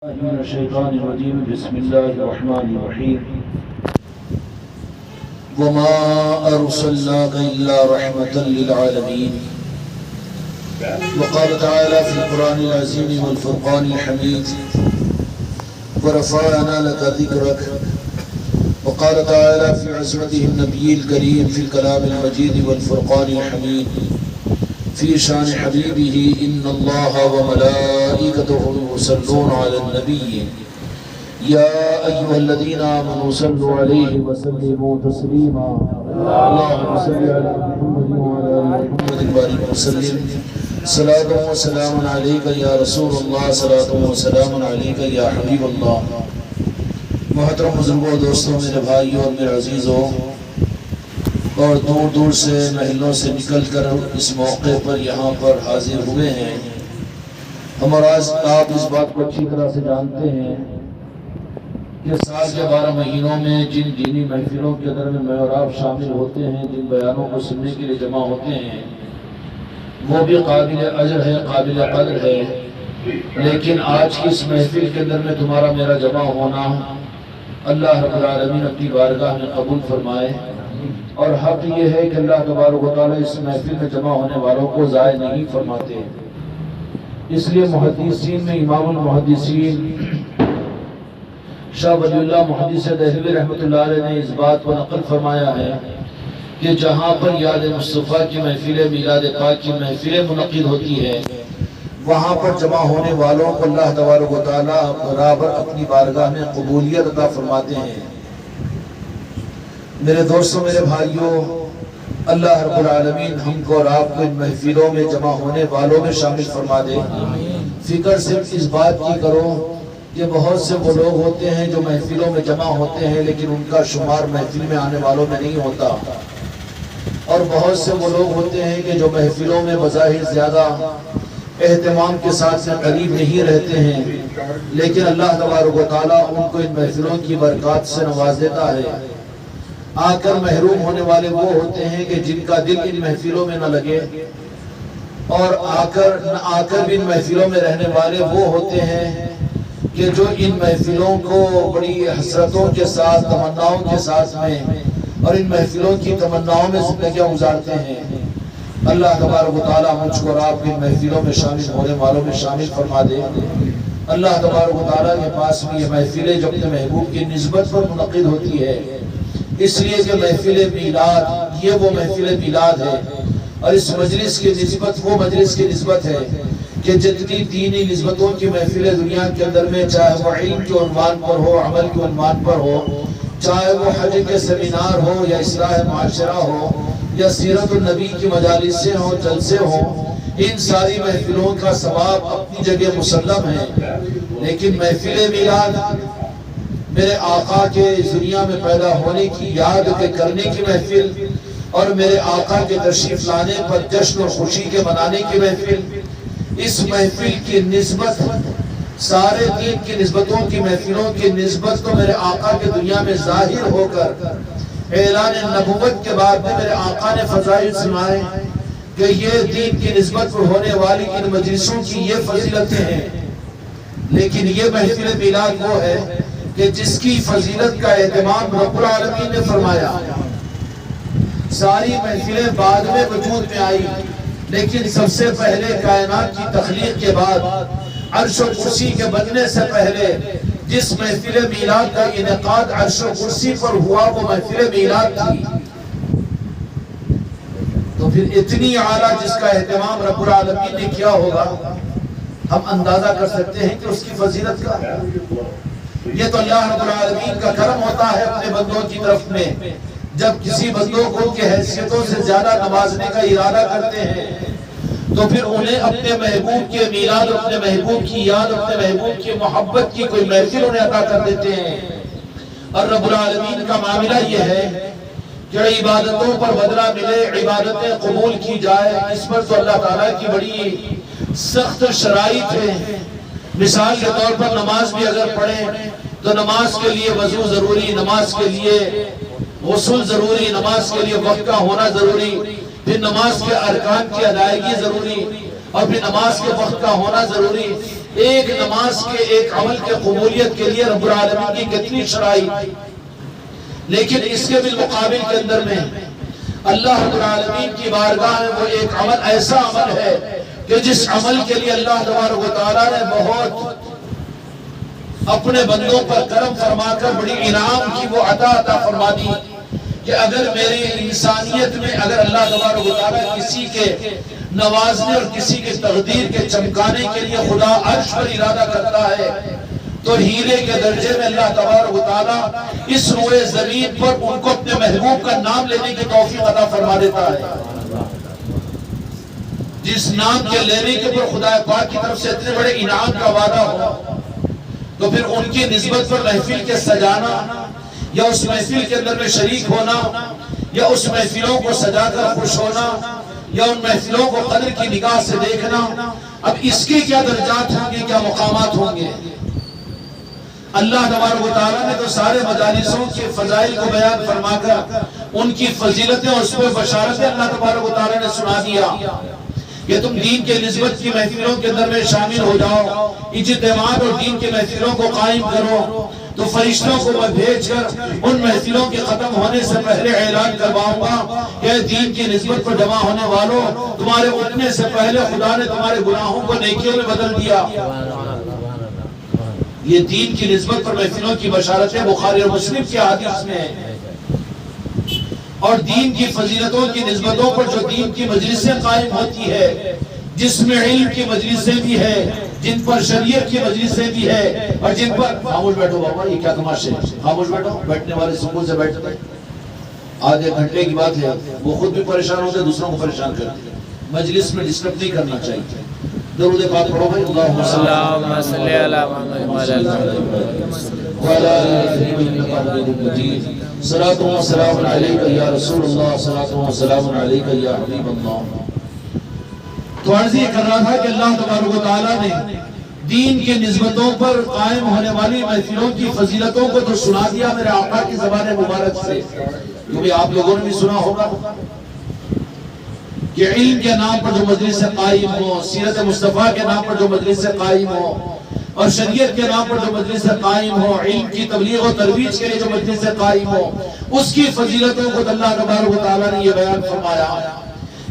من الشيطان الرجيم بسم الله الرحمن الرحيم وما أرسلناك إلا رحمة للعالمين وقال تعالى في القرآن العظيم والفرقان الحميد ورفعنا لك ذكرك وقال تعالى في عزمته النبي الكريم في الكلام المجيد والفرقان الحميد في شان حبيبه إن الله وملائكته يصلون على النبي يا أيها الذين آمنوا صلوا عليه وسلموا تسليما اللهم صل على محمد وعلى آل محمد وبارك وسلم صلاة وسلام عليك يا رسول الله صلاة وسلام عليك يا حبيب الله. محترم بزرگوں دوستوں میرے بھائیوں اور میرے عزیزوں اور دور دور سے محلوں سے نکل کر اس موقع پر یہاں پر حاضر ہوئے ہیں. ہم اور آج آپ اس بات کو اچھی طرح سے جانتے ہیں کہ سال کے 12 مہینوں میں جن دینی محفلوں کے اندر میں اور آپ شامل ہوتے ہیں، جن بیانوں کو سننے کے لیے جمع ہوتے ہیں، وہ بھی قابل اجر ہے، قابل قدر ہے. لیکن آج کی اس محفل کے اندر میں تمہارا میرا جمع ہونا اللہ رب العالمین اپنی بارگاہ میں قبول فرمائے. اور حق یہ ہے کہ اللہ تبارک و تعالیٰ اس محفل میں جمع ہونے والوں کو ضائع نہیں فرماتے. اس لیے محدثین میں امام المحدثین شاہ ولی اللہ محدث دہلوی رحمۃ اللہ علیہ نے اس بات کو نقل فرمایا ہے کہ جہاں پر یاد مصطفیٰ کی محفل میلاد پاک کی محفل منعقد ہوتی ہے، وہاں پر جمع ہونے والوں کو اللہ تبارک و تعالیٰ برابر اپنی بارگاہ میں قبولیت عطا فرماتے ہیں. میرے دوستوں، میرے بھائیوں، اللہ رب العالمین ہم کو اور آپ کو ان محفلوں میں جمع ہونے والوں میں شامل فرما دے. فکر صرف اس بات کی کرو کہ بہت سے وہ لوگ ہوتے ہیں جو محفلوں میں جمع ہوتے ہیں لیکن ان کا شمار محفل میں آنے والوں میں نہیں ہوتا، اور بہت سے وہ لوگ ہوتے ہیں کہ جو محفلوں میں بظاہر زیادہ اہتمام کے ساتھ سے قریب نہیں رہتے ہیں، لیکن اللہ تبارک و تعالیٰ ان کو ان محفلوں کی برکات سے نواز دیتا ہے. آ کر محروم ہونے والے وہ ہوتے ہیں کہ جن کا دل ان محفلوں میں نہ لگے، اور آ کر بھی ان محفلوں میں رہنے والے وہ ہوتے ہیں کہ جو ان محفلوں کو بڑی حسرتوں کے ساتھ، تمناؤں کے ساتھ میں اور ان محفلوں کی تمناؤں میں زندگیاں گزارتے ہیں. اللہ تبارک و تعالیٰ مجھ کو اور آپ کے محفلوں میں شامل ہونے والوں میں شامل فرما دے. اللہ تبارک و تعالیٰ کے پاس میں یہ محفلیں جو اپنے محبوب کی نسبت پر منعقد ہوتی ہے، اس لیے کہ محفل میلاد یہ وہ محفل میلاد ہے، اور اس مجلس کی نسبت وہ مجلس کی نسبت ہے کہ جتنی دینی نسبتوں کی محفلیں دنیا کے اندر میں، چاہے وہ علم کے عنوان پر ہو، عمل کے عنوان پر ہو، چاہے وہ حج کے سیمینار ہو یا اصلاح معاشرہ ہو یا سیرت النبی کی مجالسیں ہوں، جلسے ہوں، ان ساری محفلوں کا ثواب اپنی جگہ مسلم ہے. لیکن محفل میلاد میرے آقا کے اس دنیا میں پیدا ہونے کی یاد کرنے کی محفل، اور میرے آقا کے تشریف لانے پر جشن و خوشی کے منانے کی محفل، اس محفل کی نسبت سارے دین کی نسبتوں کی محفلوں کی نسبت تو میرے آقا کے دنیا میں ظاہر ہو کر اعلان نبوت کے بعد میں میرے آقا نے فضائل سنائے کہ یہ دین کی نسبت پر ہونے والی ان مجلسوں کی یہ فضیلتیں ہیں. لیکن یہ محفل میلاد وہ ہے کہ جس کی فضیلت کا اہتمام رب العالمین نے فرمایا. ساری محفلیں بعد میں وجود میں آئی، لیکن سب سے پہلے کائنات کی تخلیق کے بعد، عرش و کرسی کے بننے سے پہلے جس محفل میلاد کا انعقاد عرش و کرسی پر ہوا وہ محفل میلاد تھی. تو پھر اتنی اعلیٰ جس کا اہتمام رب العالمین نے کیا ہوگا، ہم اندازہ کر سکتے ہیں کہ اس کی فضیلت کا. یہ تو اللہ رب العالمین کا کرم ہوتا ہے اپنے بندوں کی طرف میں، جب کسی بندوں کو کی حیثیتوں سے زیادہ نوازنے کا ارادہ کرتے ہیں تو پھر انہیں اپنے محبوب کے میلاد، اپنے محبوب کی یاد، اپنے محبوب کی محبت کی کوئی محفل انہیں عطا کر دیتے ہیں. اور رب العالمین کا معاملہ یہ ہے کہ عبادتوں پر بدلہ ملے، عبادتیں قبول کی جائے، اس پر تو اللہ تعالیٰ کی بڑی سخت شرائط ہے. مثال کے طور پر نماز بھی اگر پڑھیں تو نماز کے لیے وضو ضروری، نماز کے لیے غسل ضروری، نماز کے لیے وقت کا ہونا ضروری، پھر نماز کے ارکان کی ادائیگی ضروری، اور پھر نماز کے وقت کا ہونا ضروری. ایک نماز کے ایک عمل کے قبولیت کے لیے رب العالمین کی کتنی شرائط، لیکن اس کے بالمقابل کے اندر میں اللہ رب العالمین کی بارگاہ میں وہ ایک عمل ایسا عمل ہے کہ جس عمل کے لیے اللہ تبارک و تعالیٰ نے بہت اپنے بندوں پر کرم فرما کر بڑی انعام کی وہ عطا فرما دی کہ اگر میری انسانیت میں اگر اللہ تبارک و تعالیٰ کسی کے نوازنے اور کسی کے تقدیر کے چمکانے کے لیے خدا عرش پر ارادہ کرتا ہے تو ہیرے کے درجے میں اللہ تبارک و تعالیٰ اس روئے زمین پر ان کو اپنے محبوب کا نام لینے کی توفیق عطا فرما دیتا ہے، جس نام کے لینے کے پر خدا پاک کی طرف سے اتنے بڑے انعام کا وعدہ ہو تو پھر ان کی نسبت پر محفل کے سجانا یا اس محفل کے اندر میں شریک ہونا یا اس محفلوں کو سجا کر خوش ہونا یا ان محفلوں کو قدر کی نگاہ سے دیکھنا، اب اس کے کیا درجات ہوں گے، کیا مقامات ہوں گے۔ اللہ تبارک و تعالیٰ نے تو سارے مجالسوں کے فضائل کو بیان فرما کر ان کی فضیلتیں اور اس پہ بشارتیں اللہ تبارک و تعالیٰ نے سنا دیا کہ تم دین کے نسبت کی محفلوں کے اندر میں شامل ہو جاؤ، اجتماعات اور دین کے محفلوں کو قائم کرو، تو فرشتوں کو میں بھیج کر ان محفلوں کے ختم ہونے سے پہلے اعلان کرواؤں گا کہ دین کی نسبت پر جمع ہونے والوں، تمہارے اٹھنے سے پہلے خدا نے تمہارے گناہوں کو نیکیوں میں بدل دیا۔ یہ دین کی نسبت پر محفلوں کی بشارتیں بخاری اور مسلم کی حدیث میں ہیں، اور دین کی فضیلتوں کی نسبتوں پر جو دین کی مجلسیں قائم ہوتی ہے، جس میں علم کی مجلسیں بھی ہے، جن پر شریعت کی مجلسیں بھی ہے، اور جن پر خاموش بیٹھو بابا، یہ کیا تماشے، خاموش بیٹھو، بیٹھنے والے سکون سے بیٹھتے ہیں۔ آدھے گھنٹے کی بات ہے، وہ خود بھی پریشان ہوتے دوسروں کو پریشان کرتے ہیں، مجلس میں ڈسٹرب نہیں کرنا چاہیے۔ درود پاک پڑھو بھائی، اللہم صلی علی محمد وعلی آلہ محمد، صلاۃ و سلام علیک یا رسول اللہ، صلاۃ و سلام علیک یا حبیب اللہ۔ تو عرض یہ کر رہا تھا کہ اللہ تبارک و تعالیٰ نے دین کے نسبتوں پر قائم ہونے والی محفلوں کی فضیلتوں کو تو سنا دیا میرے آقا کی زبان مبارک سے، کیونکہ آپ لوگوں نے بھی سنا ہوگا کہ علم کے نام پر جو مجلس قائم ہو، سیرت مصطفیٰ کے نام پر جو مجلس قائم ہو، اور شریعت کے نام پر جو مجلس قائم ہو، علم کی تبلیغ و ترویج کے لیے جو مجلس قائم ہو، اس کی فضیلتوں کو اللہ تبارک و تعالیٰ نے یہ بیان فرمایا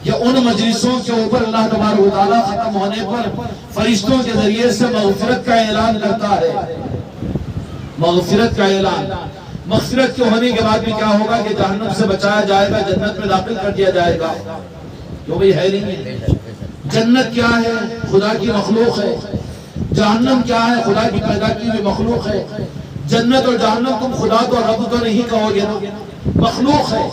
کہ ان مجلسوں کے اوپر اللہ تبارک و تعالیٰ ختم ہونے پر فرشتوں کے ذریعے سے مغفرت کا اعلان کرتا ہے، مغفرت کا اعلان۔ مغفرت کے ہونے کے بعد بھی کیا ہوگا کہ جہنم سے بچایا جائے گا، جنت میں داخل کر دیا جائے گا، جو بھی ہے نہیں ہے۔ جنت کیا ہے؟ خدا کی مخلوق ہے۔ جہنم کیا ہے؟ خدا کی پیدا کی ہوئی مخلوق ہے۔ جنت اور جہنم تم خدا تو رب تو نہیں کہو گے نا، مخلوق ہے۔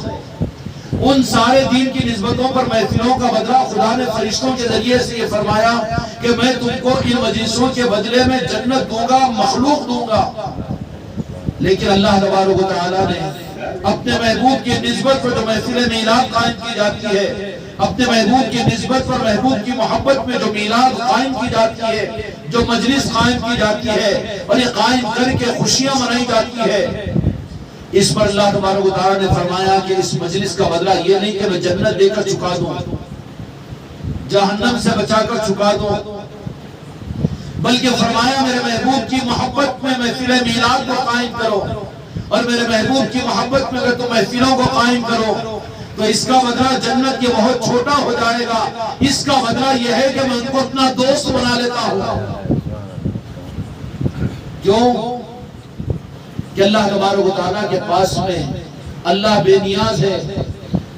ان سارے دین کی نسبتوں پر محفلوں کا بدلہ خدا نے فرشتوں کے ذریعے سے یہ فرمایا کہ میں تم کو ان مجلسوں کے بدلے میں جنت دوں گا، مخلوق دوں گا۔ لیکن اللہ تبارک و تعالیٰ نے اپنے محبوب کی نسبت پر جو محفل میلاد قائم کی جاتی ہے، اپنے محبوب کی نسبت پر محبوب کی محبت میں جو میلاد قائم کی جاتی ہے، جو مجلس قائم کی جاتی ہے اور یہ قائم کر کے خوشیاں منائی جاتی ہے، اس پر اللہ تبارک و تعالیٰ نے فرمایا کہ اس مجلس کا بدلہ یہ نہیں کہ میں جنت دے کر چکا دوں، جہنم سے بچا کر چکا دوں، بلکہ فرمایا میرے محبوب کی محبت میں محفل میلاد کو قائم کرو، اور میرے محبوب کی محبت میں اگر تم محفلوں کو قائم کرو تو اس کا بدلہ جنت یہ بہت چھوٹا ہو جائے گا۔ اس کا بدلہ یہ ہے کہ میں ان کو اپنا دوست بنا لیتا ہوں۔ کیوں؟ کہ اللہ تبارک و تعالیٰ کے پاس میں اللہ بے نیاز ہے،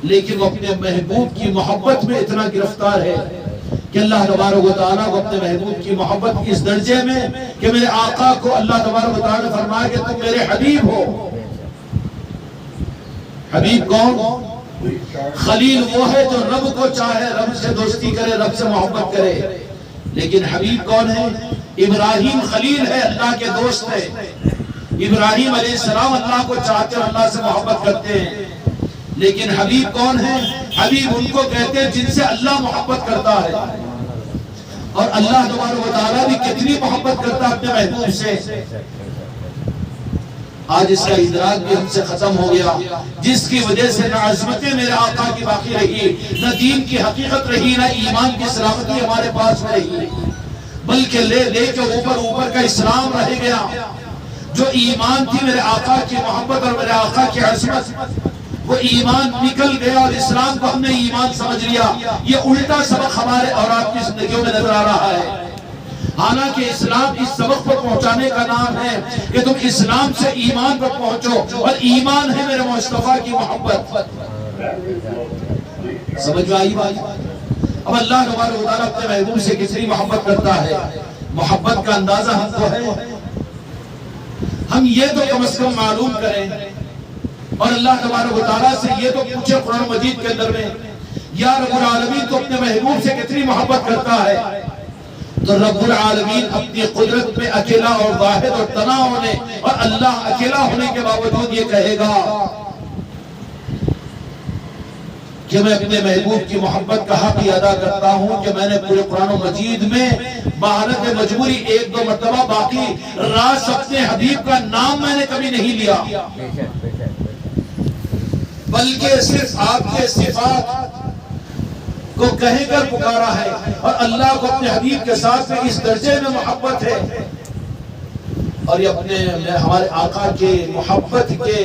لیکن وہ اپنے محبوب کی محبت میں اتنا گرفتار ہے کہ اللہ تبارک و تعالیٰ کو اپنے محبوب کی محبت اس درجے میں کہ میرے آقا کو اللہ تبارک و تعالیٰ نے فرمایا کہ تم میرے حبیب ہو۔ حبیب کون؟ خلیل وہ ہے جو رب کو چاہے، رب سے دوستی کرے، رب سے محبت کرے۔ لیکن حبیب کون ہے؟ ابراہیم خلیل ہے، اللہ کے دوست ہے۔ ابراہیم علیہ السلام اللہ کو چاہتے اور اللہ سے محبت کرتے ہیں، لیکن حبیب کون ہے؟ حبیب ان کو کہتے ہیں جن سے اللہ محبت کرتا ہے، اور اللہ تبارک و تعالیٰ بھی کتنی محبت کرتا ہے اپنے محبوب سے۔ آج اس کا ادراک بھی ہم سے ختم ہو گیا، جس کی وجہ سے نہ عظمتیں میرے آقا کی باقی رہی، نہ دین کی حقیقت رہی، نہ ایمان کی سلامتی ہمارے پاس میں رہی، بلکہ لے لے کے اوپر کا اسلام رہ گیا. جو ایمان تھی میرے آقا کی محبت اور میرے آقا کی عظمت، وہ ایمان نکل گیا اور اسلام کو ہم نے ایمان سمجھ لیا. یہ الٹا سبق ہمارے اور آپ کی زندگیوں میں نظر آ رہا ہے. حالانکہ اسلام اس سبق پر پہنچانے کا نام ہے کہ تم اسلام سے ایمان پر پہنچو، اور ایمان ہے میرے مصطفیٰ کی محبت. سمجھ میں آئی بات؟ اب اللہ تبارک و تعالیٰ اپنے محبوب سے کتنی محبت کرتا ہے، محبت کا اندازہ ہم کو ہے. ہم یہ تو کم از کم معلوم کریں، اور اللہ تبارک و تعالیٰ سے یہ تو پوچھے قرآن مجید کے اندر میں، یا رب العالمین تو اپنے محبوب سے کتنی محبت کرتا ہے. تو رب العالمین اپنی قدرت میں اکیلا اور واحد اور تنہا ہونے اور اللہ اکیلا ہونے کے باوجود یہ کہے گا کہ میں اپنے محبوب کی محبت کا حق ادا کرتا ہوں کہ میں نے پورے قرآن مجید میں بحالت مجبوری 1-2 مرتبہ، باقی راز اپنے حبیب کا نام میں نے کبھی نہیں لیا، بلکہ صرف آپ کے صفات کو کہہ کر پکارا ہے. اور اللہ کو اپنے حبیب کے ساتھ میں اس درجے میں محبت ہے، اور یہ اپنے ہمارے آقا کے محبت کے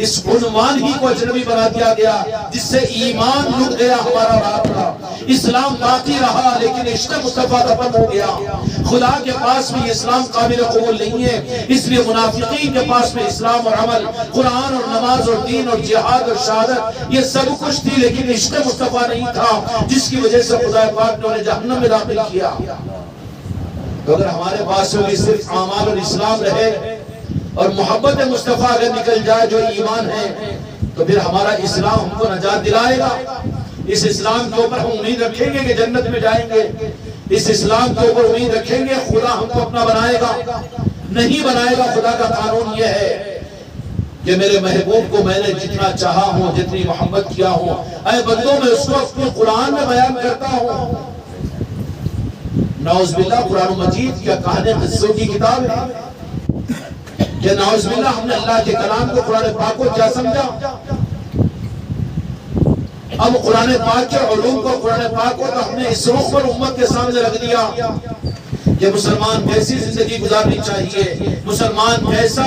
اس عنوان ہی کو اجنبی بنا دیا گیا، جس سے ایمان لٹ گیا ہمارا اور آپ کا. اسلام باقی رہا لیکن عشق مصطفیٰ ختم ہو گیا. خدا کے پاس میں اسلام قابل قبول نہیں ہے، اس لیے منافقین کے پاس میں اسلام اور عمل، قرآن اور نماز اور دین اور جہاد اور شہادت یہ سب کچھ تھی، لیکن عشق مصطفیٰ نہیں تھا، جس کی وجہ سے خدا پاک نے انہیں جہنم میں داخل کیا. تو اگر ہمارے پاس میں صرف اعمال اور اسلام رہے اور محبت مصطفیٰ اگر نکل جائے جو ایمان ہے، تو پھر ہمارا اسلام ہم کو نجات دلائے گا. اس اسلام کے اوپر ہم امید رکھیں گے کہ جنت میں جائیں گے، اس اسلام کے اوپر امید رکھیں گے خدا ہم کو اپنا بنائے گا؟ نہیں بنائے گا. خدا کا قانون یہ ہے کہ میرے محبوب کو میں نے جتنا چاہا ہوں، جتنی محبت کیا ہوں، اے بندوں میں اس کو اپنے قرآن میں بیان کرتا ہوں. نعوذ باللہ قرآن مجید کیا کہانی قصوں کی کتاب ہے کہ نعوذ باللہ ہم نے اللہ کے کلام کو قرآن پاک کو کیا سمجھا. اب قرآن پاک کے علوم کو، قرآن پاک کو تو ہم نے اس رخ پر امت کے سامنے رکھ دیا کہ مسلمان کیسی زندگی گزارنی چاہیے، مسلمان کیسا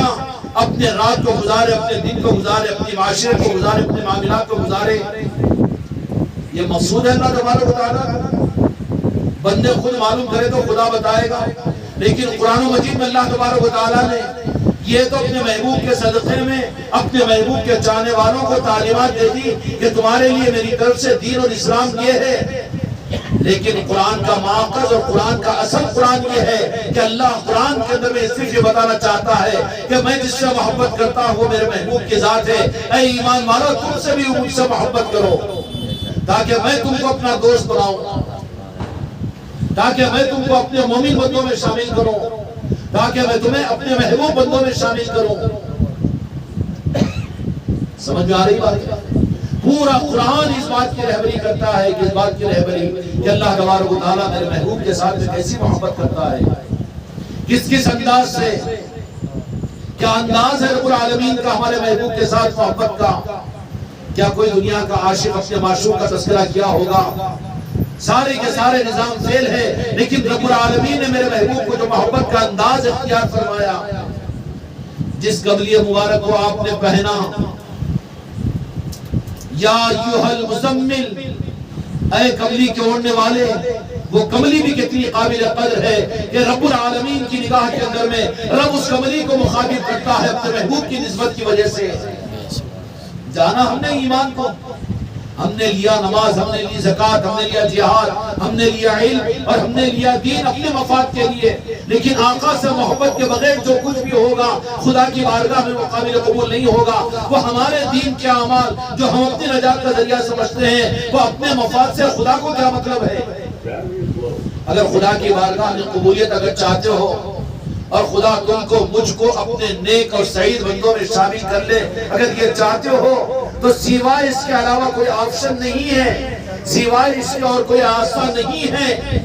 اپنے رات کو گزارے، اپنے دن کو گزارے، اپنے معاشرے کو گزارے، اپنے معاملات کو گزارے. یہ مقصود ہے اللہ تبارک و تعالیٰ. بندے خود معلوم کرے تو خدا بتائے گا، لیکن قرآن مجید میں اللہ تبارک و تعالیٰ نے یہ تو اپنے محبوب کے صدقے میں اپنے محبوب کے چاہنے والوں کو تعلیمات دے دی کہ تمہارے لیے میری طرف سے دین اور اسلام یہ ہے. لیکن قرآن کا ماخذ اور قرآن کا اصل قرآن یہ ہے کہ اللہ قرآن کے اندر میں صرف یہ بتانا چاہتا ہے کہ میں جس سے محبت کرتا ہوں وہ میرے محبوب کی ذات ہے. اے ایمان والو تم سے بھی مجھ سے محبت کرو تاکہ میں تم کو اپنا دوست بناؤں، تاکہ میں تم کو اپنے مومن بندوں میں شامل کروں، تاکہ میں تمہیں اپنے محبوب بندوں میں شامل کروں. سمجھ میں آ رہی بات؟ پورا قرآن اس بات کی رہبری کرتا ہے کہ اس بات کی رہبری کہ اللہ تبارک و تعالیٰ میرے محبوب کے ساتھ کیسی محبت کرتا ہے، کس انداز سے. کیا انداز ہے رب العالمین کا ہمارے محبوب کے ساتھ محبت کا؟ کیا کوئی دنیا کا عاشق اپنے معشوق کا تذکرہ کیا ہوگا؟ سارے کے سارے نظام فیل ہے، لیکن رب العالمین نے میرے محبوب کو جو محبت کا انداز اختیار فرمایا، جس قبلی مبارک کو آپ نے پہنا، یا ایھا المزمل، اے کملی کے اوڑھنے والے، وہ کملی بھی کتنی قابل قدر ہے کہ رب العالمین کی نگاہ کے اندر میں رب اس کملی کو مخاطب کرتا ہے اپنے محبوب کی نسبت کی وجہ سے. جانا ہم نے ایمان کو، ہم نے لیا نماز، ہم نے لی زکوٰۃ، ہم نے لیا جہاد، ہم نے لیا علم اور ہم نے لیا دین اپنے مفاد کے لیے، لیکن آقا سے محبت کے بغیر جو کچھ بھی ہوگا خدا کی بارگاہ میں وہ قابل قبول نہیں ہوگا. وہ ہمارے دین کے اعمال جو ہم اپنی نجات کا ذریعہ سمجھتے ہیں، وہ اپنے مفاد سے خدا کو کیا مطلب ہے؟ اگر خدا کی بارگاہ میں قبولیت اگر چاہتے ہو اور خدا تم کو مجھ کو اپنے نیک اور سعید بندوں میں شامل کر لے، اگر یہ چاہتے ہو تو سوائے اس کے علاوہ کوئی آپشن نہیں ہے، سوائے اس کے اور کوئی آسان نہیں ہے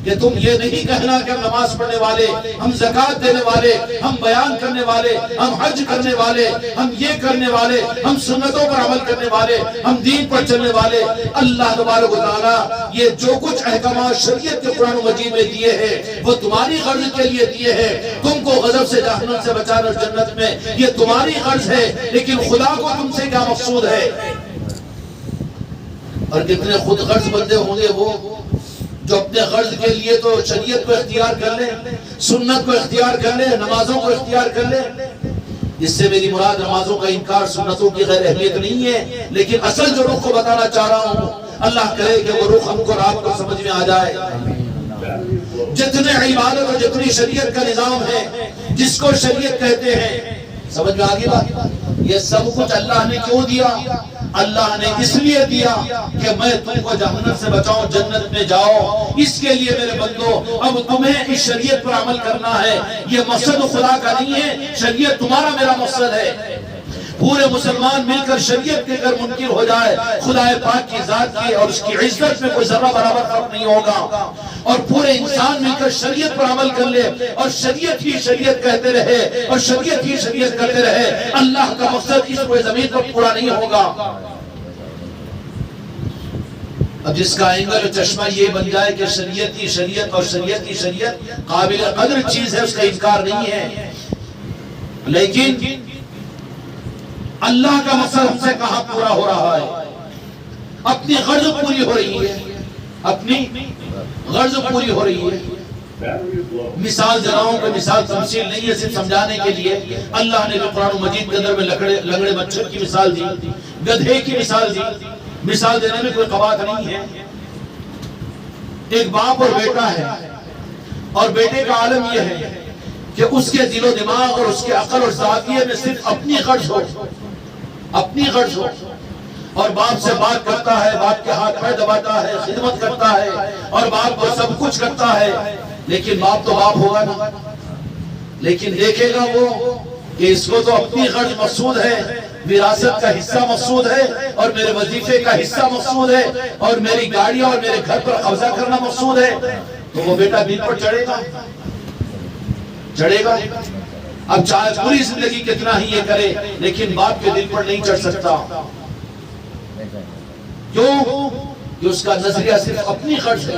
کہ تم یہ نہیں کہنا کہ ہم نماز پڑھنے والے، ہم زکوٰۃ دینے والے، ہم بیان کرنے والے، ہم حج کرنے والے، ہم یہ کرنے والے، ہم سنتوں پر عمل کرنے والے، ہم دین پر چلنے والے۔ اللہ تبارک و تعالیٰ یہ جو کچھ احکامات شریعت کے قرآن مجید میں دیے ہیں وہ تمہاری غرض کے لیے دیے ہیں، تم کو غضب سے جہنم سے بچانا اور جنت میں، یہ تمہاری غرض ہے، لیکن خدا کو تم سے کیا مقصود ہے؟ اور کتنے خود غرض بندے ہوں گے وہ جو اپنے غرض کے لیے تو شریعت کو اختیار کر لیں، سنت کو اختیار کر لیں، نمازوں کو اختیار کر لیں۔ اس سے میری مراد نمازوں کا انکار، سنتوں کی غیر اہمیت نہیں ہے، لیکن اصل جو رخ کو بتانا چاہ رہا ہوں، اللہ کرے کہ وہ رخ ہم کو رات کو سمجھ میں آ جائے۔ جتنے عبادت اور جتنی شریعت کا نظام ہے، جس کو شریعت کہتے ہیں، سمجھ میں آگی بات؟ یہ سب کچھ اللہ نے کیوں دیا؟ اللہ نے اس لیے دیا کہ میں تم کو جہنم سے بچاؤں، جنت میں جاؤ۔ اس کے لیے میرے بندو اب تمہیں اس شریعت پر عمل کرنا ہے۔ یہ مقصد خدا کا نہیں ہے، شریعت تمہارا میرا مقصد ہے۔ پورے مسلمان مل کر شریعت کے اگر منکر ہو جائے، خدا پاک کی ذات کی اور اس کی عزت میں کوئی ذرہ برابر فرق نہیں ہوگا۔ اور پورے انسان مل کر شریعت پر عمل کر لے اور شریعت ہی شریعت کہتے رہے اور شریعت ہی شریعت کرتے رہے، اللہ کا مقصد اس پورے زمین پر پورا نہیں ہوگا۔ اب جس کا اینگل اور چشمہ یہ بن جائے کہ شریعت ہی شریعت اور شریعت ہی شریعت قابل قدر چیز ہے، اس کا انکار نہیں ہے، لیکن اللہ کا مقصد ہم سے کہاں پورا ہو رہا ہے؟ اپنی غرض پوری ہو رہی ہے، اپنی غرض پوری ہو رہی ہے۔ مثال جناؤں کہ مثال تمثیل نہیں ہے، صرف سمجھانے کے لیے اللہ نے جو قرآن مجید کے اندر میں لنگڑے مچھر کی مثال دی، گدھے کی مثال دی، مثال دینے میں کوئی قباحت نہیں ہے۔ ایک باپ اور بیٹا ہے، اور بیٹے کا عالم یہ ہے کہ اس کے دل و دماغ اور اس کے عقل اور ذاتیے میں صرف اپنی غرض ہو، اپنی غرض ہو، اور باپ سے بات کرتا ہے، باپ کے ہاتھ پیر دباتا ہے، خدمت کرتا ہے اور باپ کو سب کچھ کرتا ہے، لیکن باپ تو باپ ہوگا نا، لیکن دیکھے گا وہ کہ اس کو تو اپنی غرض مقصود ہے، وراثت کا حصہ مقصود ہے اور میرے وظیفے کا حصہ مقصود ہے اور میری گاڑیاں اور میرے گھر پر قبضہ کرنا مقصود ہے، تو وہ بیٹا دل پر چڑھے گا، چڑھے گا۔ اب چاہے پوری زندگی کتنا ہی یہ کرے، لیکن باپ کے دل پر نہیں چڑھ سکتا۔ کیوں؟ کہ اس کا نظریہ صرف اپنی غرض ہے۔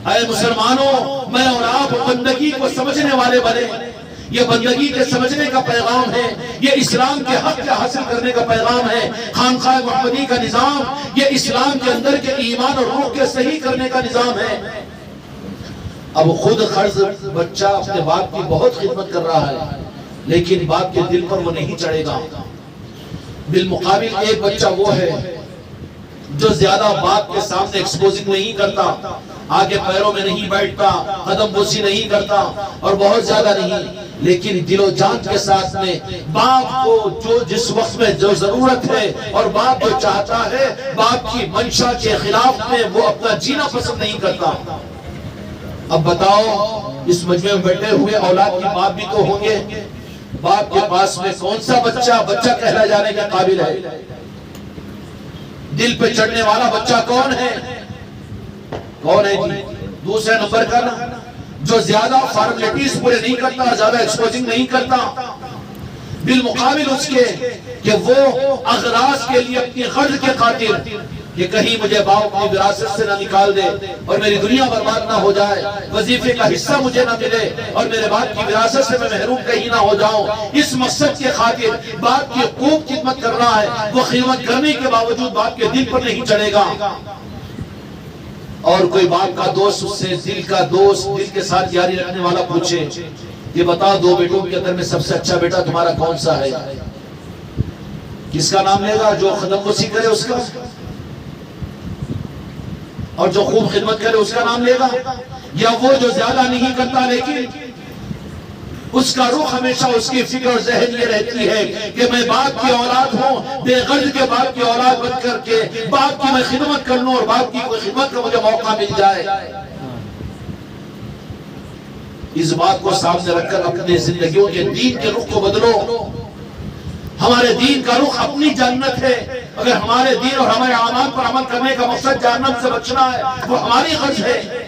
اے مسلمانوں، میں اور آپ بندگی کو سمجھنے والے بنے، یہ بندگی کے سمجھنے کا پیغام ہے، یہ اسلام کے حق کے حاصل کرنے کا پیغام ہے۔ خانقاہ محمدی کا نظام یہ اسلام کے اندر کے ایمان اور روح کے صحیح کرنے کا نظام ہے۔ اب خود خرض بچہ اپنے باپ کی بہت خدمت کر رہا ہے، لیکن باپ کے دل پر وہ نہیں چڑھے گا۔ بالمقابل ایک بچہ وہ ہے جو زیادہ باپ کے سامنے ایکسپوزنگ نہیں کرتا، آگے پیروں میں نہیں بیٹھتا، قدم بوسی نہیں کرتا اور بہت زیادہ نہیں، لیکن دل و جان کے ساتھ میں باپ کو جو جس وقت میں جو ضرورت ہے اور باپ جو چاہتا ہے، باپ کی منشا کے خلاف میں وہ اپنا جینا پسند نہیں کرتا۔ اب بتاؤ، اس مجمع میں بیٹھے ہوئے اولاد کی باپ بھی تو ہوں گے، باپ کے پاس میں کون سا بچہ کہلا جانے کے قابل ہے؟ دل پہ چڑھنے والا بچہ کون ہے؟ کون ہے جی؟ دوسرے نمبر کا نا، جو زیادہ فارمیلٹیز پورے نہیں کرتا، زیادہ ایکسپوزنگ نہیں کرتا، بالمقابل اس کے کہ وہ اغراض کے لیے اپنی غرض کے خاطر کہ کہیں مجھے باپ کی وراثت سے نہ نکال دے اور میری دنیا برباد نہ ہو جائے، وظیفے کا حصہ مجھے نہ ملے اور میرے باپ کی وراثت سے میں محروم کہیں نہ ہو جاؤں، اس مقصد کے خاطر باپ کی خوب خدمت کر رہا ہے، وہ خدمت کرنے کے باوجود باپ کے دل پر نہیں چڑھے گا۔ اور کوئی باپ کا دوست اس سے دل کا دوست، دل کے ساتھ یاری رکھنے والا پوچھے کہ بتاؤ دو بیٹوں کے اندر میں سب سے اچھا بیٹا تمہارا کون سا ہے؟ کس کا نام لے گا؟ جو قدم بوسی کرے اس کا، اور جو خوب خدمت کرے اس کا نام لے گا، یا وہ جو زیادہ نہیں کرتا لیکن اس کا رخ ہمیشہ اس کی فکر اور ذہن یہ رہتی ہے کہ میں باپ کی اولاد ہوں، بے غرض کے باپ کی اولاد بن کر کے باپ کی میں خدمت کر لوں اور باپ کی کوئی خدمت کا مجھے موقع مل جائے۔ اس بات کو سامنے رکھ کر اپنے زندگیوں کے دین کے رخ کو بدلو۔ ہمارے دین کا رخ اپنی جنت ہے، اگر ہمارے دین اور ہمارے اعمال پر عمل کرنے کا مقصد جہنم سے بچنا ہے وہ ہماری غرض ہے۔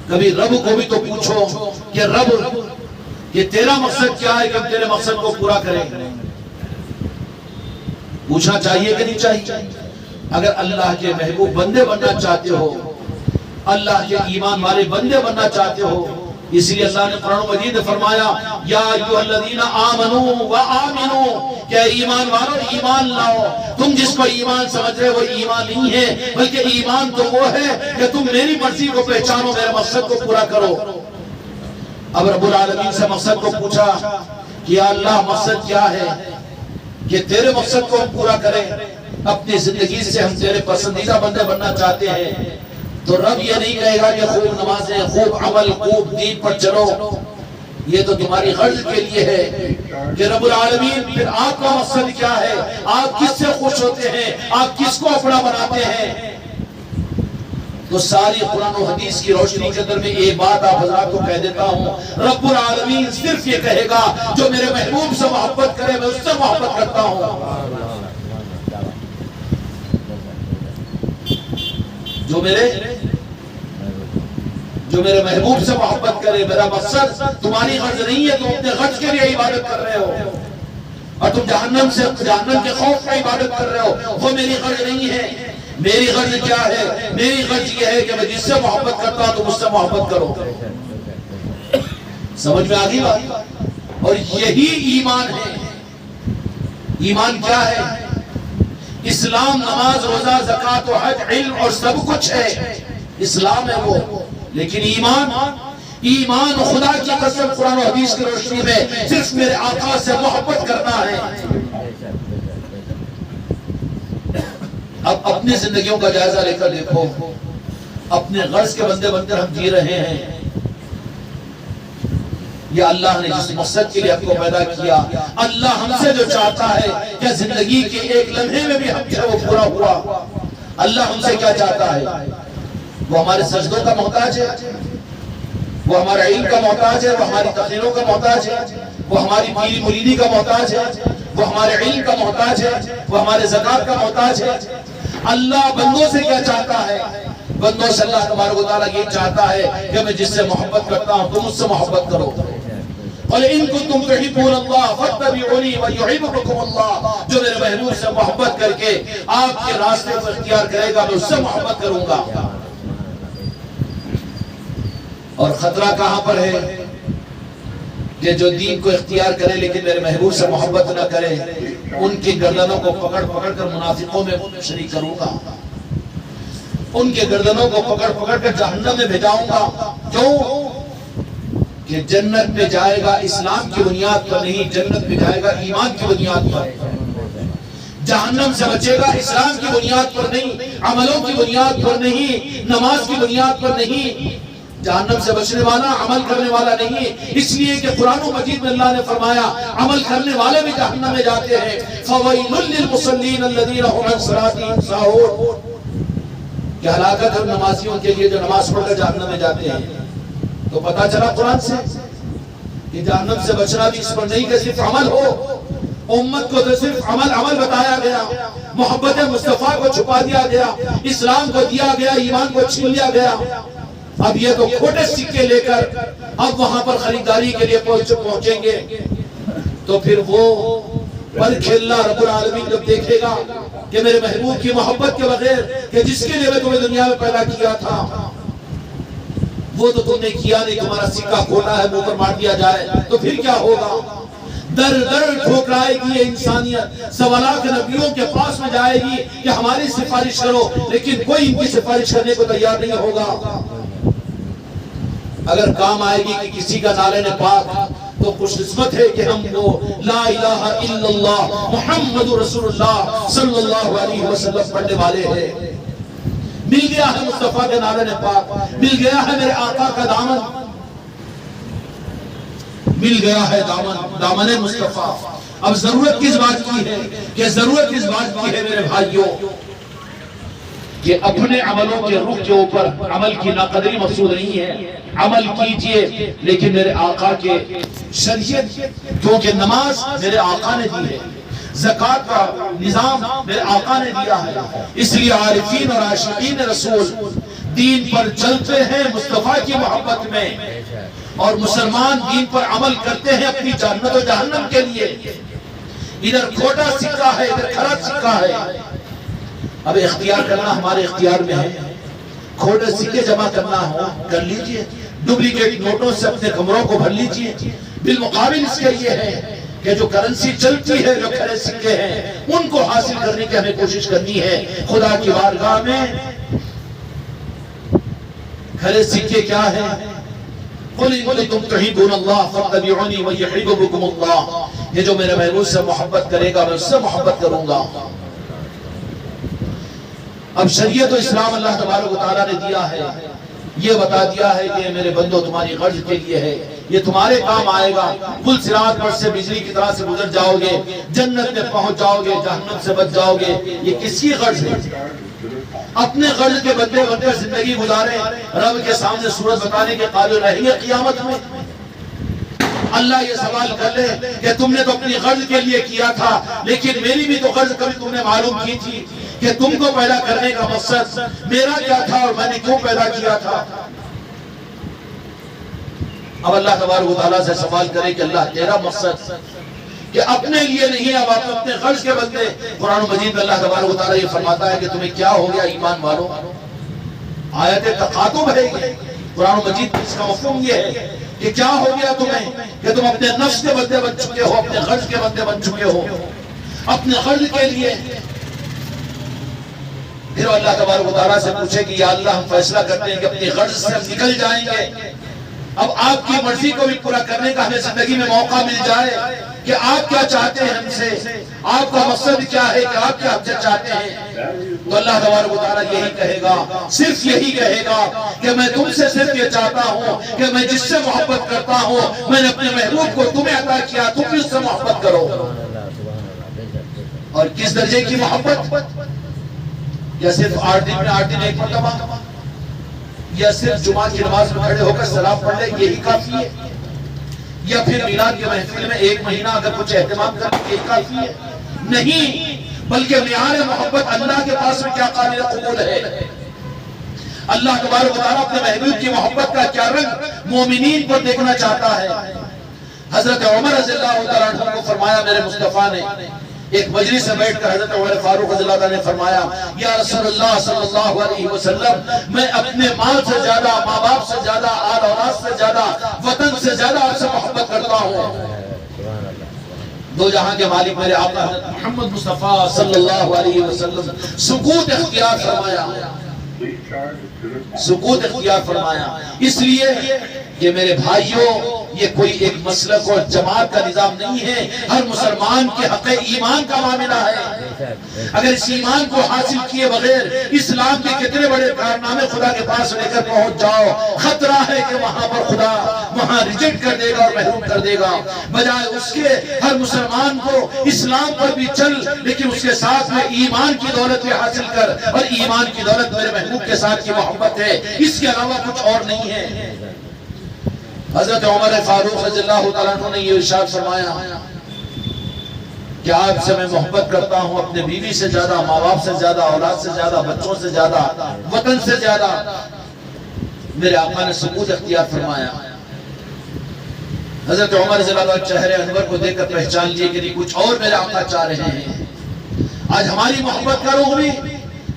کبھی رب کو بھی تو پوچھو کہ رب یہ تیرا مقصد کیا ہے کہ ہم تیرے مقصد کو پورا کریں۔ پوچھنا چاہیے کہ نہیں چاہیے؟ اگر اللہ کے محبوب بندے بننا چاہتے ہو، اللہ کے ایمان والے بندے بننا چاہتے ہو، اس لیے اللہ نے قرآن مجید میں فرمایا یا ایھا الذین آمنوا وآمنوا کہ ایمان والو ایمان لاؤ۔ تم جس کو ایمان سمجھ رہے وہ ایمان نہیں ہے، بلکہ ایمان تو وہ ہے کہ تم میری مرضی کو پہچانو، میرے مقصد کو پورا کرو۔ اب رب العالمین سے مقصد کو پوچھا کہ یا اللہ مقصد کیا ہے کہ تیرے مقصد کو ہم پورا کریں، اپنی زندگی سے ہم تیرے پسندیدہ بندے بننا چاہتے ہیں۔ تو رب یہ نہیں کہے گا کہ خوب نمازیں، خوب عمل، خوب دین پر چلو، یہ تو تمہاری غرض کے لیے ہے کہ رب العالمین پھر آپ کا مقصد کیا ہے، آپ کس سے خوش ہوتے ہیں، آپ کس کو اپنا بناتے ہیں۔ تو ساری قرآن و حدیث کی روشنی کے اندر میں ایک بات آپ حضرات کو کہہ دیتا ہوں، رب العالمین صرف یہ کہے گا جو میرے محبوب سے محبت کرے میں اس سے محبت کرتا ہوں، جو میرے محبوب سے محبت کرے۔ میرا مقصد تمہاری غرض نہیں ہے، تم اپنے غرض کے لیے عبادت کر رہے ہو، اور تم جہنم کے خوف کا عبادت کر رہے ہو، وہ میری غرض نہیں ہے۔ میری غرض کیا ہے؟ میری غرض یہ ہے کہ میں جس سے محبت کرتا ہوں تم اس سے محبت کرو۔ سمجھ میں آگئی بات؟ اور یہی ایمان ہے۔ ایمان کیا ہے؟ اسلام نماز، روزہ، زکوٰۃ و حج، علم اور سب کچھ ہے، اسلام ہے وہ۔ لیکن ایمان خدا کی قسم قرآن و حدیث کی روشنی میں صرف میرے آقا سے محبت کرنا ہے۔ اب اپنی زندگیوں کا جائزہ لے کر دیکھو، اپنے غرض کے بندے بن کر ہم جی رہے ہیں یا اللہ نے جس مقصد کے لیے ہم کو پیدا کیا، اللہ ہم سے جو چاہتا ہے کہ زندگی کے ایک لمحے میں بھی ہم جو وہ پورا ہوا، اللہ ہم سے کیا چاہتا ہے؟ وہ ہمارے سجدوں کا محتاج ہے، وہ ہمارے علم کا محتاج ہے، وہ ہماری تقریروں کا محتاج ہے، وہ ہماری پیری مریدی کا محتاج ہے، وہ ہمارے علم کا محتاج ہے، وہ ہمارے زکوٰۃ کا محتاج ہے۔ اللہ بندوں سے کیا چاہتا ہے؟ بندوں سے اللہ تبارک و تعالیٰ یہ چاہتا ہے کہ میں جس سے محبت کرتا ہوں تم اس سے محبت کرو۔ قُلْ إِن كُنتُمْ تُحِبُّونَ اللَّهَ فَاتَّبِعُونِي وَيُحْبِبْكُمُ اللَّهُ جو میرے محبوب سے محبت کر کے آپ کے راستے کو اختیار کرے گا میں اس سے محبت کروں گا۔ اور خطرہ کہاں پر ہے کہ جو دین کو اختیار کرے لیکن میرے محبوب سے محبت نہ کرے، ان کی گردنوں کو پکڑ پکڑ کر منافقوں میں شریک کروں گا، ان کے گردنوں کو پکڑ پکڑ کر جہنم میں بھیجاؤں گا۔ کیوں؟ کہ جنت میں جائے گا اسلام کی بنیاد پر نہیں، جنت میں جائے گا ایمان کی بنیاد پر۔ جہنم سے بچے گا اسلام کی بنیاد پر نہیں، عملوں کی بنیاد پر نہیں، نماز کی بنیاد پر نہیں۔ جہنم سے بچنے والا عمل کرنے والا نہیں، اس لیے کہ قرآن مجید میں اللہ نے فرمایا عمل کرنے والے بھی جہنم میں جاتے ہیں۔ فَوَيْلٌ لِّلْمُصَلِّينَ الَّذِينَ هُمْ عَنْ صَلَاتِهِمْ سَاهُونَ کہ ہلاکت ہے نمازیوں کے لیے جو نماز پڑھ کر جہنم میں جاتے ہیں۔ تو پتہ چلا قرآن سے کہ جہنم سے بچنا بھی اس پر نہیں کہ صرف عمل ہو، امت کو تو صرف عمل بتایا گیا، محبت مصطفیٰ کو چھپا دیا گیا، اسلام کو دیا گیا، ایمان کو چھین لیا گیا۔ اب یہ تو کھوٹے سکے لے کر اب وہاں پر خریداری کے لیے پہنچیں گے، تو پھر وہ پل کھیلنا رب العالمین جب دیکھے گا کہ میرے محبوب کی محبت کے بغیر کہ جس کے لیے میں تمہیں دنیا میں پیدا کیا تھا وہ تو تم نے کیا نہیں، تمہارا سکہ کھوٹا ہے، منہ پر مار دیا جائے تو پھر کیا ہوگا؟ در در ٹھوکرائے گی یہ انسانیت، سوالات نبیوں کے پاس میں جائے گی کہ ہماری سفارش کرو، لیکن کوئی ان کی سفارش کرنے کو تیار نہیں ہوگا۔ اگر کام آئے گی کہ کسی کا نعرہ پاک تو خوش قسمت ہے کہ ہم وہ لا الہ الا اللہ محمد رسول اللہ صلی اللہ علیہ وسلم پڑھنے والے ہیں۔ مل گیا ہے مصطفیٰ کے نعرہ پاک، مل گیا ہے میرے آقا کا دامن، مل گیا ہے دامن مصطفیٰ۔ اب ضرورت کس بات کی ہے کہ ضرورت کس بات کی ہے میرے بھائیوں کہ اپنے عملوں کے رخ کے اوپر عمل کی ناقدری مقصود نہیں ہے، عمل کیجئے لیکن میرے آقا کے شریعت، کیونکہ نماز میرے آقا نے دی ہے، زکات کا نظام میرے آقا نے دیا ہے. اس لیے عارفین اور عاشقین رسول دین پر چلتے ہیں مصطفیٰ کی محبت میں، اور مسلمان دین پر عمل کرتے ہیں اپنی جنت و جہنم کے لیے. ادھر کھوٹا سکہ ہے، ادھر کھرا سکہ ہے. اب اختیار کرنا ہمارے اختیار میں ہے. کھوٹے سکے جمع کرنا ہو کر لیجئے، ڈپلیکیٹ نوٹوں سے اپنے کمروں کو بھر لیجئے. بالمقابل اس کے یہ ہے کہ جو کرنسی چلتی ہے، جو کھرے سکے ہیں، ان کو حاصل کرنے کی ہمیں کوشش کرنی ہے. خدا کی بارگاہ میں کھرے سکے کیا ہے؟ قُلْ إِن كُنتُمْ تُحِبُّونَ اللَّهَ فَاتَّبِعُونِي وَيُحْبِبْكُمُ اللَّهُ. یہ جو میرے محبوب سے محبت کرے گا میں اس سے محبت کروں گا. اب شریعت و اسلام اللہ تبارک و تعالیٰ نے دیا ہے، یہ بتا دیا ہے کہ میرے بندو تمہاری غرض کے لیے ہے، یہ تمہارے کام آئے گا. پل صراط پر سے بجلی کی طرح سے گزر جاؤ گے، جنت میں پہنچ جاؤ گے، جہنم سے بچ جاؤ گے. یہ کس کی غرض ہے؟ اپنے غرض کے بندے بن کر زندگی گزارے، رب کے سامنے صورت بتانے کے قابل رہیں گے قیامت میں. اللہ یہ سوال کر لے کہ تم نے تو اپنی غرض کے لیے کیا تھا، لیکن میری بھی تو غرض کبھی تم نے معلوم کی تھی کہ تم کو پیدا کرنے کا مقصد میرا کیا تھا اور میں نے کیوں پیدا کیا تھا. اب اللہ تبارک و تعالیٰ سے سوال کرے کہ اللہ تیرا مقصد کہ اپنے لیے نہیں، اب آپ اپنے غرض کے بندے. قرآن مجید میں اللہ تبارک و تعالیٰ یہ فرماتا ہے کہ تمہیں کیا ہو گیا ایمان والو. آیت تقاتب ہے یہ. قرآن مجید اس کا مفہوم یہ ہے کہ کیا ہو گیا تمہیں کہ تم اپنے نفس کے بندے بن چکے ہو، اپنے غرض کے بندے بن چکے ہو اپنے غرض کے لیے. پھر اللہ تبارک و تعالیٰ سے پوچھے کہ یا اللہ ہم فیصلہ کرتے ہیں کہ اپنی غرض سے ہم نکل جائیں گے، اب آپ کی مرضی کو بھی پورا کرنے کا ہمیں زندگی میں موقع مل جائے کہ آپ کیا چاہتے ہیں ہم سے، آپ کا مقصد کیا ہے، کہ آپ کیا ہم سے چاہتے ہیں. تو اللہ تبارک و تعالیٰ یہی کہے گا، صرف یہی کہے گا کہ میں تم سے صرف یہ چاہتا ہوں کہ میں جس سے محبت کرتا ہوں میں نے اپنے محبوب کو تمہیں عطا کیا، تم بھی اس سے محبت کرو. اور کس درجے کی محبت؟ یا صرف 8 دن میں 8 دن ایک مرتبہ، یا صرف جمعہ کی نماز میں کھڑے ہو کر سلام پڑھ لے یہی کافی ہے، یا پھر میلاد کی محفل میں 1 مہینہ اگر کچھ اہتمام کریں یہی کافی ہے؟ نہیں، بلکہ معیار محبت اللہ کے پاس میں کیا قابل قبول ہے. اللہ تبارک و تعالیٰ اپنے محبوب کی محبت کا کیا رنگ مومنین پر دیکھنا چاہتا ہے. حضرت عمر رضی اللہ تعالیٰ عنہ کو فرمایا میرے مصطفیٰ نے، ایک مجلس سے بیٹھ کر حضرت عمر فاروق رضی اللہ عنہ نے فرمایا یا رسول اللہ صلی اللہ علیہ وسلم، میں اپنے مال سے زیادہ، ماں باپ سے زیادہ، آل اولاد سے زیادہ، وطن سے زیادہ آپ سے محبت کرتا ہوں. دو جہاں کے مالک میرے آقا محمد مصطفیٰ صلی اللہ علیہ وسلم سکوت اختیار فرمایا، سکوت اختیار فرمایا. اس لیے کہ میرے بھائیوں یہ کوئی ایک مسلک اور جماعت کا نظام نہیں ہے، ہر مسلمان کے حق ایمان کا معاملہ ہے. اگر اس ایمان کو حاصل کیے بغیر اسلام کے کتنے بڑے کارنامے خدا کے پاس لے کر پہنچ جاؤ، خطرہ ہے کہ وہاں پر خدا وہاں ریجیکٹ کر دے گا اور محروم کر دے گا. بجائے اس کے ہر مسلمان کو اسلام پر بھی چل، لیکن اس کے ساتھ میں ایمان کی دولت بھی حاصل کر، اور ایمان کی دولت میرے محبوب کے ساتھ کی محبت ہے، اس کے علاوہ کچھ اور نہیں ہے. حضرت عمر فاروق رضی اللہ تعالیٰ عنہ نے یہ ارشاد فرمایا کہ آپ سے میں محبت کرتا ہوں اپنے بیوی سے زیادہ، ماں باپ سے زیادہ، اولاد سے زیادہ، بچوں سے زیادہ، وطن سے زیادہ. میرے آقا نے سکوت اختیار فرمایا. حضرت عمر رضی اللہ عنہ چہرے انور کو دیکھ کر پہچان لیے کہ نہیں کچھ اور میرے آقا چاہ رہے ہیں. آج ہماری محبت کا رخ بھی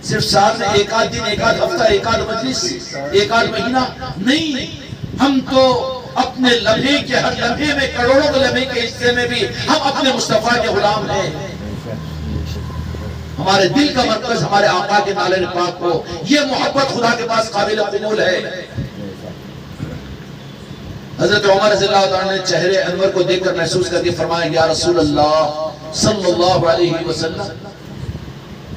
صرف سال میں ایک آدھ دن، ایک آدھ ہفتہ، ایک آدھ مجلس، ایک آدھ مہینہ نہیں. ہم تو اپنے لمحے کے ہر لمحے میں، کروڑوں کے لمحے کے حصے میں بھی ہم اپنے مصطفیٰ کے غلام ہیں. ہمارے دل کا مرکز ہمارے آقا کے نالے پاک کو، یہ محبت خدا کے پاس قابل قبول ہے. حضرت عمر رضی اللہ عنہ نے چہرے انور کو دیکھ کر محسوس کر کے فرمایا یا رسول اللہ صلی اللہ علیہ وسلم،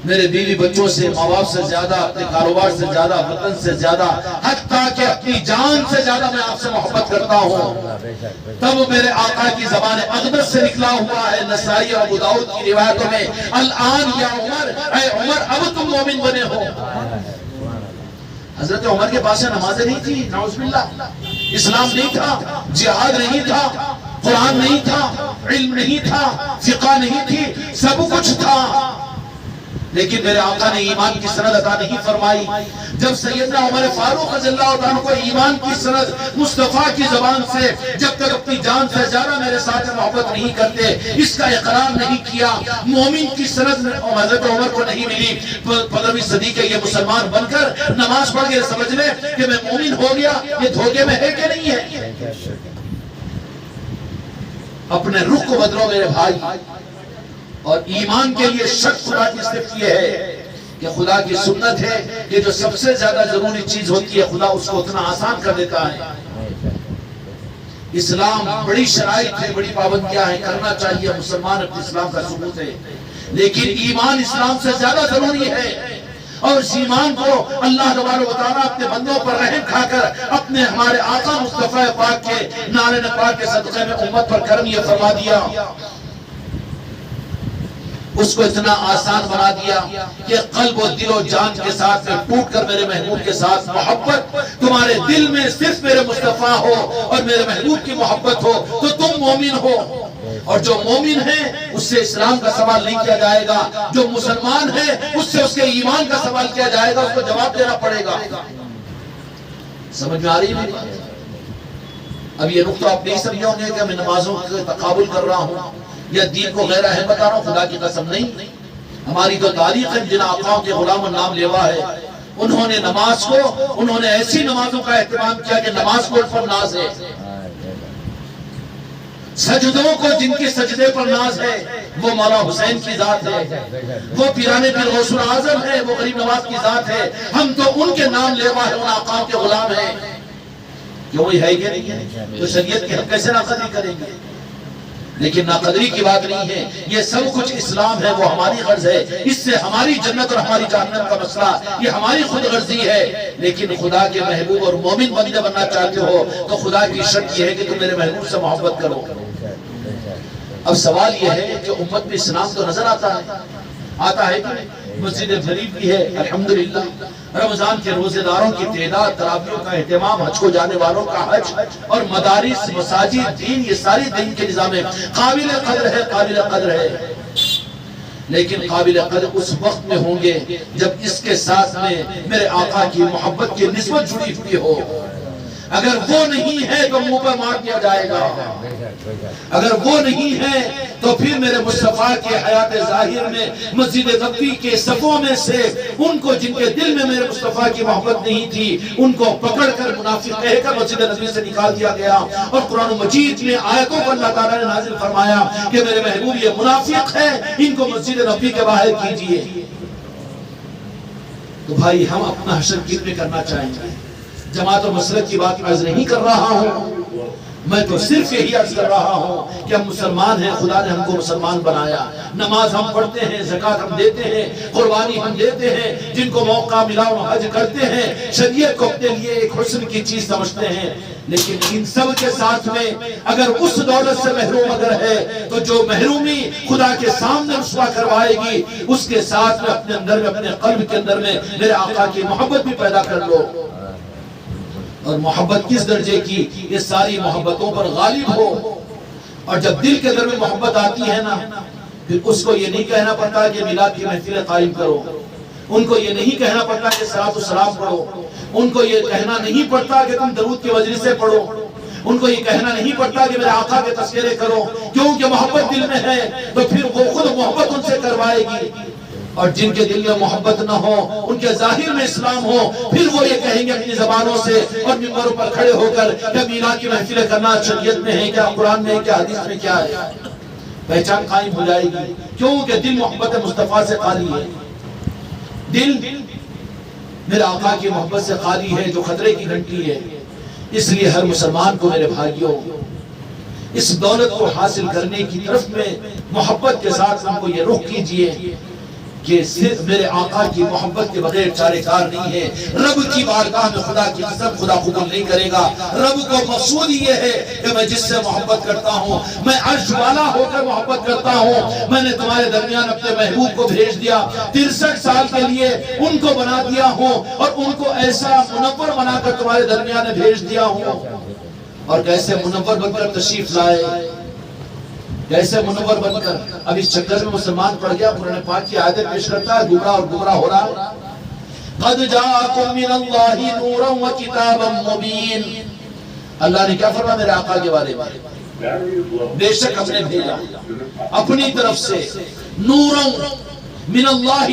میرے بیوی بچوں سے، ماں باپ سے زیادہ، اپنے کاروبار سے زیادہ، وطن سے زیادہ، حتیٰ کہ اپنی جان سے زیادہ میں آپ سے محبت کرتا ہوں. تب میرے آقا کی زبان اقدس سے نکلا ہوا ہے نسائی اور ابو داؤد کی روایتوں میں، الان یا عمر، اے عمر اب تم مومن بنے ہو. حضرت عمر کے پاس نمازیں نہیں تھی، نعوذ باللہ، اسلام نہیں تھا، جہاد نہیں تھا، قرآن نہیں تھا، علم نہیں تھا، فقہ نہیں تھی، سب کچھ تھا، لیکن میرے آقا نے ایمان کی سند عطا نہیں فرمائی۔ جب سیدنا عمر فاروق رضی اللہ عنہ کو ایمان کی سند مصطفیٰ کی زبان سے جب تک اپنی جان سے زیادہ میرے ساتھ محبت نہیں کرتے، اس کا اقرار نہیں کیا، مومن کی سند حضرت عمر کو نہیں ملی، 15ویں صدی کے یہ مسلمان بن کر نماز پڑھ کے سمجھ لے کہ میں مومن ہو گیا، یہ دھوکے میں ہے کہ نہیں ہے؟ اپنے رخ کو بدلو میرے بھائی، اور ایمان کے لیے شرط خدا کی صرف یہ ہے کہ خدا کی سنت ہے کہ جو سب سے زیادہ ضروری چیز ہوتی ہے خدا اس کو اتنا آسان کر دیتا ہے۔ اسلام بڑی شرائط ہے، بڑی پابندیاں ہیں، کرنا چاہیے، مسلمان اپنے اسلام کا ثبوت ہے، لیکن ایمان اسلام سے زیادہ ضروری ہے، اور اس ایمان کو اللہ تبارک و تعالیٰ اپنے بندوں پر رحم کھا کر اپنے ہمارے آقا مصطفیٰ پاک کے نعرے پاک کے صدقے میں امت پر کرم یہ فرما دیا، اس کو اتنا آسان بنا دیا کہ قلب و دل و جان کے ساتھ میں ٹوٹ کر میرے محبوب کے ساتھ محبت تمہارے دل میں صرف میرے مصطفیٰ ہو اور میرے محبوب کی محبت ہو تو تم مومن ہو، اور جو مومن ہے اس سے اسلام کا سوال نہیں کیا جائے گا، جو مسلمان ہے اس سے اس کے ایمان کا سوال کیا جائے گا، اس کو جواب دینا پڑے گا۔ سمجھ میں آ رہی ہے؟ اب یہ نقطہ آپ نہیں سمجھے ہوں گے کہ میں نمازوں کا تقابل کر رہا ہوں یا دین کو غیر اہم بتا رہا ہوں، خدا کی قسم نہیں۔ ہماری تو تاریخ ہے، جن آقاؤں کے غلام نام لیوا ہے، انہوں نے نماز کو، انہوں نے ایسی نمازوں کا اہتمام کیا کہ نماز کو پر ناز ہے، سجدوں کو جن کے سجدے پر ناز ہے وہ مولا حسین کی ذات ہے، وہ پیران پیر غوث الاعظم ہے، وہ غریب نواز کی ذات ہے، ہم تو ان کے نام لیوا ہے، ان آقاؤں کے غلام ہیں، کیوں وہی ہے کہ نہیں ہے؟ تو شریعت کی ہم کیسے ناقدری کریں گے؟ لیکن ناقدری کی بات نہیں ہے، یہ سب کچھ اسلام ہے، وہ ہماری غرض ہے، اس سے ہماری جنت اور ہماری جہنم کا مسئلہ یہ ہماری خود غرضی ہے، لیکن خدا کے محبوب اور مومن بندے بننا چاہتے ہو تو خدا کی شرط یہ ہے کہ تم میرے محبوب سے محبت کرو۔ اب سوال یہ ہے کہ امت میں اسلام تو نظر آتا ہے کہ مسجد غریب بھی ہے، الحمدللہ، رمضان کے روزے داروں کی تعداد، تراویحوں کا اہتمام، حج کو جانے والوں کا حج، اور مدارس، مساجد، دین، یہ ساری دین کے نظام ہے، قابل قدر ہے، قابل قدر ہے، لیکن قابل قدر اس وقت میں ہوں گے جب اس کے ساتھ میں میرے آقا کی محبت کی نسبت جڑی ہوئی ہو۔ اگر وہ نہیں ہے تو منہ پر مار دیا جائے گا، اگر وہ نہیں ہے تو پھر میرے مصطفیٰ کے حیات ظاہر میں مسجد نبوی کے صفوں میں سے ان کو جن کے دل میں میرے مصطفیٰ کی محبت نہیں تھی ان کو پکڑ کر منافق کہہ کر مسجد نبوی سے نکال دیا گیا، اور قرآن مجید میں آیتوں کو اللہ تعالیٰ نے نازل فرمایا کہ میرے محبوب یہ منافق ہے، ان کو مسجد نبوی کے باہر کیجئے۔ تو بھائی ہم اپنا حشر کن میں کرنا چاہیں گے؟ جماعت و مسلک کی بات عرض نہیں کر رہا ہوں، میں تو صرف یہی عرض کر رہا ہوں کہ ہم مسلمان ہیں، خدا نے ہم کو مسلمان بنایا، نماز ہم پڑھتے ہیں، زکوٰۃ ہم دیتے ہیں، قربانی ہم دیتے ہیں، جن کو موقع ملا وہ حج کرتے ہیں، شریعت کو اپنے لیے ایک حسن کی چیز سمجھتے ہیں، لیکن ان سب کے ساتھ میں اگر اس دولت سے محروم اگر ہے تو جو محرومی خدا کے سامنے رسوا کروائے گی اس کے ساتھ میں اپنے اندر میں، اپنے قلب کے اندر میں میرے آقا کی محبت بھی پیدا کر لو، اور محبت کس درجے کی؟ یہ ساری محبتوں پر غالب ہو، اور جب دل کے اندر میں محبت آتی ہے نا پھر اس کو یہ نہیں کہنا پڑتا کہ میلاد کی محفلیں قائم کرو، ان کو یہ نہیں کہنا پڑتا کہ صلاۃ و سلام پڑھو، ان کو یہ کہنا نہیں پڑتا کہ تم درود کی مجلسیں پڑھو، ان کو یہ کہنا نہیں پڑتا کہ میرے آقا کے تذکرے کرو، کیونکہ محبت دل میں ہے تو پھر وہ خود محبت ان سے کروائے گی، اور جن کے دل میں محبت نہ ہو، ان کے ظاہر میں اسلام ہو، پھر وہ یہ کہیں گے اپنی زبانوں سے اور منبروں پر کھڑے ہو کر کہ میلاد کی محفلیں کرنا شریعت میں ہے کیا، قرآن میں ہے کیا، حدیث میں کیا ہے؟ پہچان قائم ہو جائے گی، کیونکہ دل محبت مصطفیٰ سے خالی ہے، دل میرے آقا کی محبت سے خالی ہے جو خطرے کی گھنٹی ہے۔ اس لیے ہر مسلمان کو میرے بھائیوں اس دولت کو حاصل کرنے کی طرف میں محبت کے ساتھ ہم کو یہ رخ کیجئے کہ صرف میرے آقا کی محبت کے بغیر چارے کار نہیں ہے، رب کی بارگاہ میں خدا کی قسم خدا قبول نہیں کرے گا، رب کو مقصود یہ ہے کہ میں جس سے محبت کرتا ہوں، میں عرش والا ہو کر محبت کرتا ہوں، میں نے تمہارے درمیان اپنے محبوب کو بھیج دیا، 63 سال کے لیے ان کو بنا دیا ہوں اور ان کو ایسا منور بنا کر تمہارے درمیان بھیج دیا ہوں، اور کیسے منور بن کر تشریف لائے، کیسے منور بن کر اب اس چکر میں مسلمان پڑ گیا، قرآن پاک کی آیتیں پیش کرتا ہے، گمراہ اور گمراہ ہو رہا ہے۔ قد جاءکم من اللہ نورا وکتابا مبین، اللہ نے کیا فرمایا میرے آقا کے بارے میں؟ بے شک ہم نے بھیجا اپنی طرف سے نورا من اللہ،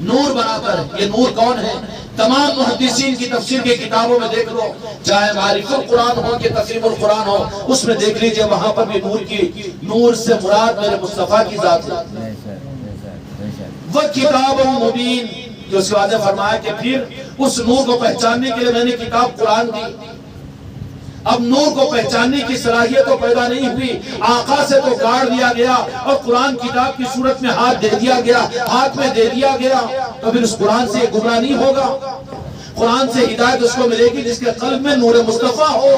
نور بنا کر۔ یہ نور کون ہے؟ تمام محدثین کی تفسیر کے کتابوں میں دیکھ لو، چاہے معرفت القرآن ہو کہ تفسیر القرآن ہو، اس میں دیکھ لیجئے وہاں پر بھی نور سے مراد میرے مصطفیٰ کی ذات ہے۔ وَكِتَابٌ مُبِينٌ، جو اس کے بعد فرمایا کہ پھر اس نور کو پہچاننے کے لیے میں نے کتاب قرآن دی۔ اب نور کو پہچاننے کی صلاحیت تو پیدا نہیں ہوئی، آقا سے تو گاڑ دیا گیا اور قرآن کتاب کی صورت میں ہاتھ دے دیا گیا، ہاتھ میں دے دیا گیا، تو پھر اس قرآن سے گمراہ نہیں ہوگا۔ قرآن سے ہدایت اس کو ملے گی جس کے قلب میں نور مصطفیٰ ہو۔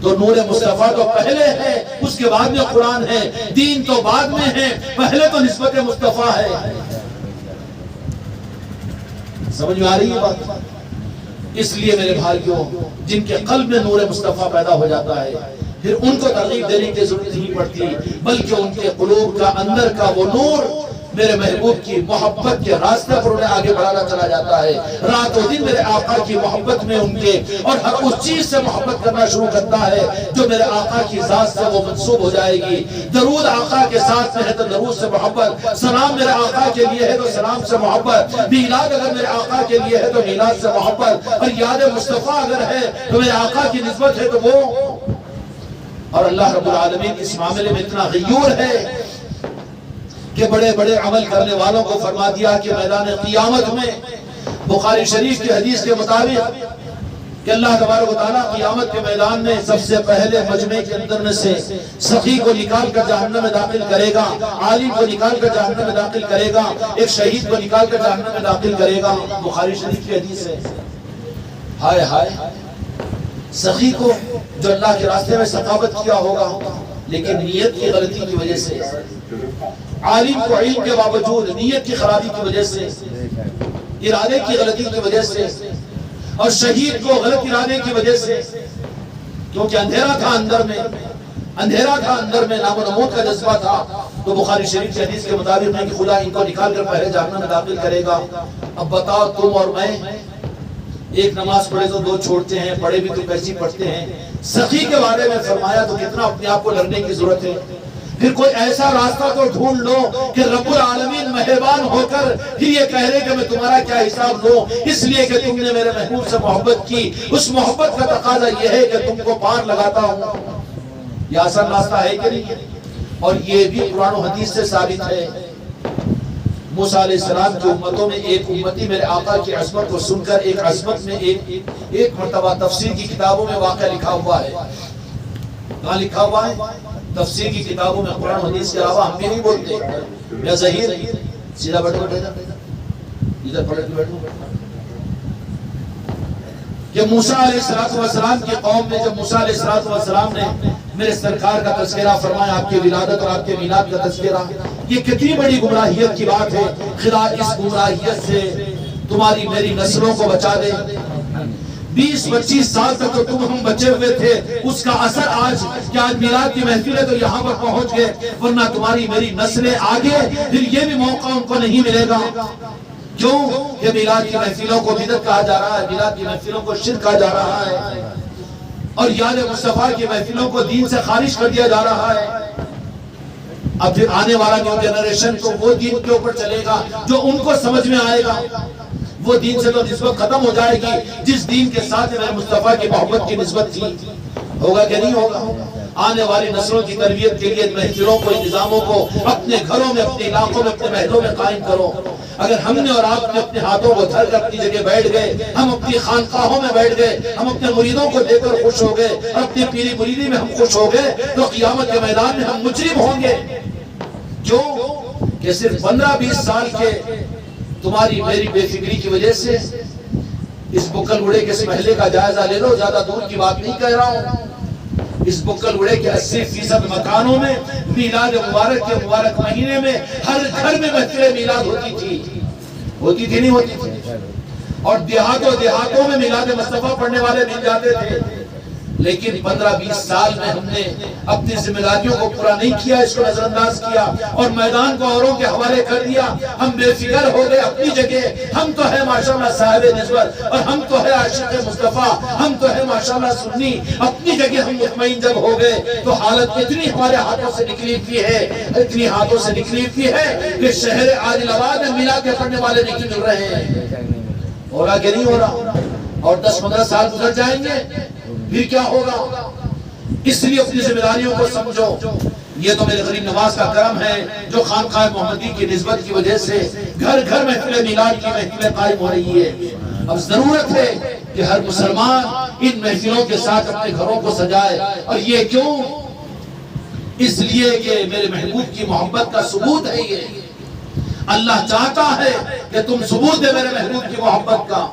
تو نور مصطفیٰ تو پہلے ہے، اس کے بعد میں قرآن ہے، دین تو بعد میں ہے، پہلے تو نسبت مصطفیٰ ہے۔ سمجھ میں آ رہی ہے بات؟ اس لیے میرے بھائیوں، جن کے قلب میں نور مصطفیٰ پیدا ہو جاتا ہے، پھر ان کو ترغیب دینے کی ضرورت نہیں پڑتی، بلکہ ان کے قلوب کا اندر کا وہ نور میرے محبوب کی محبت کے راستے پر انہیں آگے بڑھانا چلا جاتا ہے۔ رات و دن میرے آقا کی محبت میں ان کے، اور ہر اس چیز سے محبت کرنا شروع کرتا ہے جو میرے آقا کی ذات سے وہ منسوب ہو جائے گی۔ درود آقا کے ساتھ میں ہے تو درود سے محبت، سلام میرے آقا کے لیے ہے تو سلام سے محبت، میلاد اگر میرے آقا کے لیے ہے تو میلاد سے محبت، اور یاد مصطفیٰ اگر ہے تو میرے آقا کی نسبت ہے تو وہ۔ اور اللہ رب العالمین اس معاملے میں اتنا غیور ہے کہ بڑے بڑے عمل کرنے والوں کو فرما دیا کہ میدان قیامت میں، بخاری شریف کی حدیث کے مطابق، کہ اللہ تبارک و تعالیٰ قیامت کے میدان میں سب سے پہلے مجمع کے اندر میں سے سخی کو نکال کر جہنم میں داخل کرے گا، عالم کو نکال کر جہنم میں داخل کرے گا، ایک شہید کو نکال کر جہنم میں داخل کرے گا۔ بخاری شریف کی حدیث ہے۔ ہائے ہائے، سخی کو جو اللہ کے راستے میں سخاوت کیا ہوگا لیکن نیت کی غلطی کی وجہ سے، عالم کو علم کے باوجود نیت کی خرابی کی وجہ سے، ارادے کی غلطی کی وجہ سے، اور شہید کو غلط ارادے کی وجہ سے، کیونکہ اندھیرا تھا اندر میں، اندھیرا تھا اندر میں، نام و نمود کا جذبہ تھا، تو بخاری شریف کی حدیث کے مطابق ہے کہ خدا ان کو نکال کر پہلے جہنم میں داخل کرے گا۔ اب بتاؤ تم اور میں، ایک نماز پڑھے تو دو چھوڑتے ہیں، پڑھے بھی تو کیسی پڑھتے ہیں۔ سخی کے بارے میں فرمایا تو کتنا اپنے آپ کو لڑنے کی ضرورت ہے۔ پھر کوئی ایسا راستہ تو ڈھونڈ لو کہ رب العالمین مہربان ہو کر پھر یہ کہہ رہے کہ میں تمہارا کیا حساب لوں، اس لیے کہ تم نے میرے محبوب سے محبت کی۔ اس محبت کا تقاضا یہ ہے کہ تم کو پار لگاتا ہوں۔ یہ آسان راستہ ہے کہ نہیں؟ اور یہ بھی قرآن و حدیث سے ثابت ہے۔ موسیٰ علیہ السلام کی امتوں میں ایک امتی میرے آقا کی عظمت کو سن کر ایک عظمت میں ایک مرتبہ تفسیر کی کتابوں میں واقعہ لکھا ہوا ہے۔ کہاں لکھا ہوا ہے؟ تفسیر کی کتابوں میں۔ قرآن حدیث کے علاوہ ہم بھی نہیں بولتے۔ یا ظہیر سیدھا بیٹھو، ادھر پلٹ کے بیٹھو، کہ موسیٰ علیہ السلام کی قوم میں جب موسیٰ علیہ السلام نے میرے سرکار کا تذکرہ فرمایا، آپ کی ولادت اور آپ کے میلاد کا تذکرہ، یہ کتنی بڑی گمراہیت کی بات ہے۔ خدا اس گمراہیت سے تمہاری میری نسلوں کو بچا دے۔ 20-25 سال تک تو تم ہم بچے ہوئے تھے، اس کا اثر آج کہ آج میلاد کی محفل ہے تو یہاں پر پہنچ گئے، ورنہ تمہاری میری نسلیں آگے پھر یہ بھی موقع ان کو نہیں ملے گا۔ کیوں کہ میلاد کی محفلوں کو بدعت کہا جا رہا ہے، میلاد کی محفلوں کو شرک کہا جا رہا ہے، اور یاد مصطفیٰ کی محفلوں کو دین سے خارج کر دیا جا رہا ہے۔ اب پھر آنے والا نیو جنریشن تو وہ دین کے اوپر چلے گا جو ان کو سمجھ میں آئے گا۔ وہ دین سے تو نسبت ختم ہو جائے گی جس دین کے ساتھ میرے مصطفیٰ کی محبت کی نسبت تھی۔ ہوگا کہ نہیں ہوگا؟ آنے والی نسلوں کی تربیت کے لیے محفلوں کو، انتظاموں کو اپنے گھروں میں، اپنے علاقوں میں، اپنے محلوں میں قائم کرو۔ اگر ہم نے اور آپ نے اپنے ہاتھوں کو دھر کر اپنی جگہ بیٹھ گئے، ہم اپنی خانقاہوں میں بیٹھ گئے، ہم اپنے مریدوں کو دے کر خوش ہو گئے اور اپنی پیری مریدی میں ہم خوش ہو گئے، تو قیامت کے میدان میں ہم مجرم ہوں گے۔ کیوں کہ صرف 15-20 سال کے تمہاری میری بے فکری کی وجہ سے اس بکل گڑے کے اس محلے کا جائزہ لے لو۔ زیادہ دور کی بات نہیں کہہ رہا ہوں۔ اس بکل گڑے کے 80% مکانوں میں میلاد مبارک کے مبارک مہینے میں ہر گھر میں محفل میلاد ہوتی تھی نہیں ہوتی تھی؟ اور دیہاتوں میں میلاد مصطفیٰ پڑھنے والے مل جاتے تھے۔ لیکن 15-20 سال میں ہم نے اپنی ذمہ داریوں کو پورا نہیں کیا، اس کو نظر انداز کیا اور میدان کو اوروں کے حوالے کر دیا۔ ہم بے فکر ہو گئے اپنی جگہ، ہم تو ہے ماشاءاللہ صاحب نسبت اور ہم تو ہے عاشق مصطفیٰ، ہم تو ہے ماشاءاللہ سنی، اپنی جگہ ہم مطمئن جب ہو گئے تو حالت اتنی ہمارے ہاتھوں سے نکلی ہوئی ہے، اتنی ہاتھوں سے نکلی ہوئی ہے کہ شہر عادل آباد میں میلاد کے پڑھنے والے نہیں مل رہے ہیں۔ ہو رہا کہ نہیں ہو رہا؟ اور 10-15 سال گزر جائیں گے پھر کیا ہوگا؟ اس لیے اپنی ذمہ داریوں کو سمجھو۔ یہ تو میرے غریب نواز کا کرم ہے جو خانقاہ محمدی کی نسبت کی وجہ سے گھر گھر محفل میلاد کی محفلیں قائم ہو رہی ہے۔ اب ضرورت ہے کہ ہر مسلمان ان محفلوں کے ساتھ اپنے گھروں کو سجائے، اور یہ کیوں؟ اس لیے کہ میرے محبوب کی محبت کا ثبوت ہے یہ۔ اللہ چاہتا ہے کہ تم ثبوت دے میرے محبوب کی محبت کا۔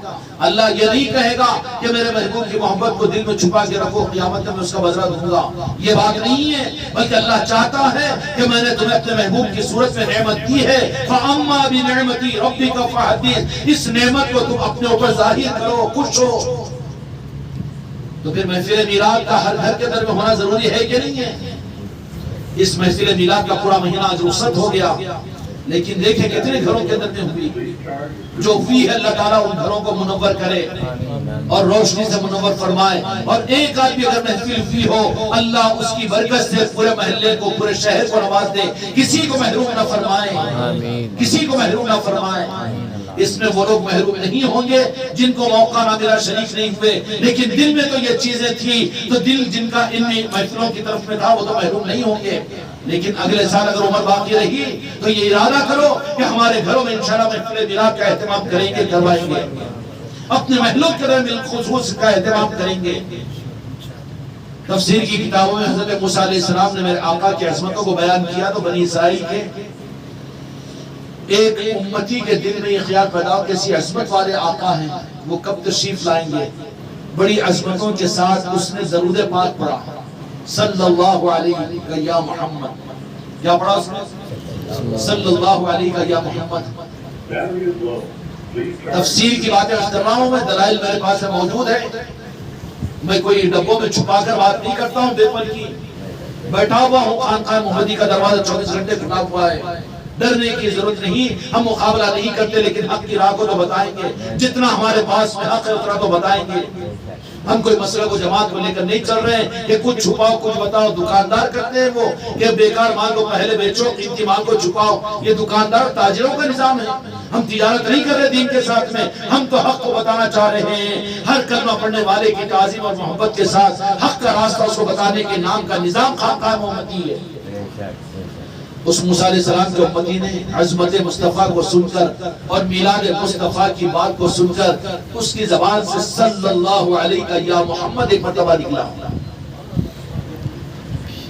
اللہ یہ نہیں کہے گا کہ میرے محبوب کی محبت کو دل میں چھپا کے رکھو، قیامت میں اس کا بدلہ دوں گا، یہ بات نہیں ہے، بلکہ اللہ چاہتا ہے کہ میں نے تمہیں اپنے محبوب کی صورت میں نعمت دی ہے، فَأَمَّا بِنِعْمَتِ رَبِّكَ فَحَدِّثْ، اس نعمت کو تم اپنے اوپر ظاہر کرو، خوش ہو۔ تو پھر محفل میلاد کا ہر گھر کے اندر میں ہونا ضروری ہے کہ نہیں ہے؟ اس محفل میلاد کا پورا مہینہ آج رخصت ہو گیا، لیکن دیکھیں کتنے گھروں کے اندر میں ہوئی جو ہوئی ہے۔ اللہ تعالیٰ ان گھروں کو منور کرے اور روشنی سے منور فرمائے، اور ایک آدمی اگر محفل ہوئی ہو اللہ اس کی برکت سے پورے محلے کو، پورے شہر کو نواز دے، کسی کو محروم نہ فرمائے، کسی کو محروم نہ فرمائے۔ اس میں وہ لوگ محروم نہیں ہوں گے جن کو موقع نہ ملا، شریک نہیں ہوئے، لیکن دل میں تو یہ چیزیں تھی، تو دل جن کا ان محفلوں کی طرف میں تھا وہ تو محروم نہیں ہوں گے۔ لیکن اگلے سال اگر عمر باقی رہی تو یہ ارادہ کرو کہ ہمارے گھروں میں انشاءاللہ محفل میلاد کا اہتمام کریں گے، کروائیں گے، اپنے محلوں کے اندر بالخصوص کا اہتمام کریں گے۔ تفسیر کی کتابوں میں حضرت موسیٰ علیہ السلام نے میرے آقا کی عظمتوں کو بیان کیا تو بنی اسرائیل کے ایک امتی کے دل میں یہ خیال پیدا ہو کہ ایسی عظمت والے آقا ہیں، وہ کب تشریف لائیں گے؟ بڑی عظمتوں کے ساتھ اس نے درود پاک پڑھا، صلی اللہ علیہ یا محمد، کیا پڑھا اس نے؟ صلی اللہ علیہ یا محمد۔ تفسیر کی باتیں کر رہا ہوں میں، دلائل میرے پاس موجود ہے، میں کوئی ڈبوں میں چھپا کر بات نہیں کرتا ہوں بے پر کی، بیٹھا ہوا ہوں، خانقاہ محمدی کا دروازہ 24 گھنٹے کھلا ہوا ہے، ڈرنے کی ضرورت نہیں، ہم مقابلہ نہیں کرتے، لیکن حق کی راہ کو تو بتائیں گے، جتنا ہمارے پاس میں حق ہے اتنا تو بتائیں گے۔ ہم کوئی مسئلہ کو جماعت کو لے کر نہیں چل رہے ہیں کہ کچھ چھپاؤ کچھ بتاؤ، دکاندار کرتے ہیں وہ کہ بیکار مال کو پہلے بیچو، قیمتی مال کو چھپاؤ، یہ دکاندار تاجروں کا نظام ہے۔ ہم تجارت نہیں کر رہے دین کے ساتھ میں، ہم تو حق کو بتانا چاہ رہے ہیں۔ ہر کلمہ پڑھنے والے کی تعظیم اور محبت کے ساتھ حق کا راستہ اس کو بتانے کے نام کا نظام خانقاہ محمدی ہے۔ اس موسیٰ علیہ السلام کے امتی نے عظمت مصطفیٰ کو سن کر اور میلاد مصطفیٰ کی بات کو سن کر اس کی زبان سے صلی اللہ علیہ یا محمد ایک مرتبہ نکلا،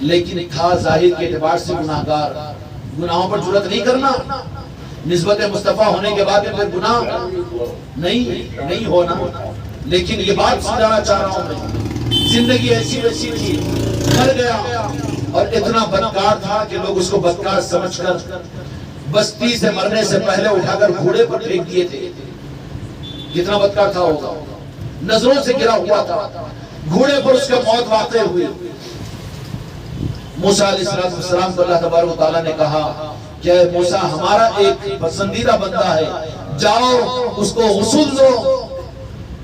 لیکن تھا ظاہر کے اعتبار سے گناہگار، گناہوں پر جرأت نہیں کرنا، نسبت مصطفیٰ ہونے کے بعد پھر گناہ نہیں ہونا۔ لیکن یہ بات سمجھانا چاہ رہا ہوں میں، زندگی ایسی ویسی تھی، مر گیا اور اتنا بدکار تھا کہ لوگ اس کو بدکار سمجھ کر بستی سے مرنے سے پہلے اٹھا کر گھوڑے پر پھینک دیے تھے۔ کتنا بدکار تھا ہوگا، نظروں سے گرا ہوا تھا، گھوڑے پر اس کے موت واقع ہوئی۔ موسیٰ علیہ السلام کو اللہ تبارک و تعالیٰ نے کہا کہ اے موسیٰ ہمارا ایک پسندیدہ بندہ ہے، جاؤ اس کو غسل دو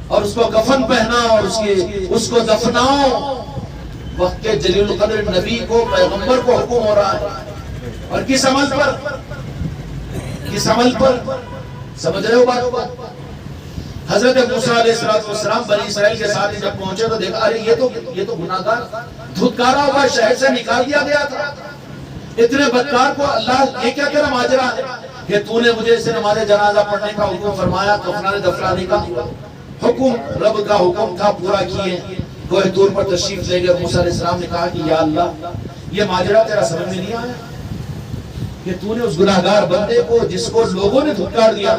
اور اس کو کفن پہنا اور اس کو دفناؤ۔ وقت کے جلیل القدر نبی کو، پیغمبر کو حکم ہو رہا ہے، اور کس عمل پر سمجھ رہے ہو بات؟ حضرت موسیٰ علیہ السلام بنی اسرائیل کے ساتھ جب پہنچے تو دیکھا ارے یہ تو گناہگار دھتکارا ہوا شہر سے نکال دیا گیا تھا، اتنے بدکار کو اللہ یہ کیا تیرا ماجرا ہے کہ تو نے مجھے اسے نماز جنازہ پڑھنے کا حکم فرمایا، دفنانے کا حکم رب کا حکم تھا، پورا کیے، کوہ طور پر تشریف لے گئے۔ موسیٰ علیہ السلام نے کہا کہ یا اللہ یہ ماجرا تیرا سمجھ میں نہیں آیا کہ تو نے اس گناہگار بندے کو جس کو لوگوں نے دھتکار دیا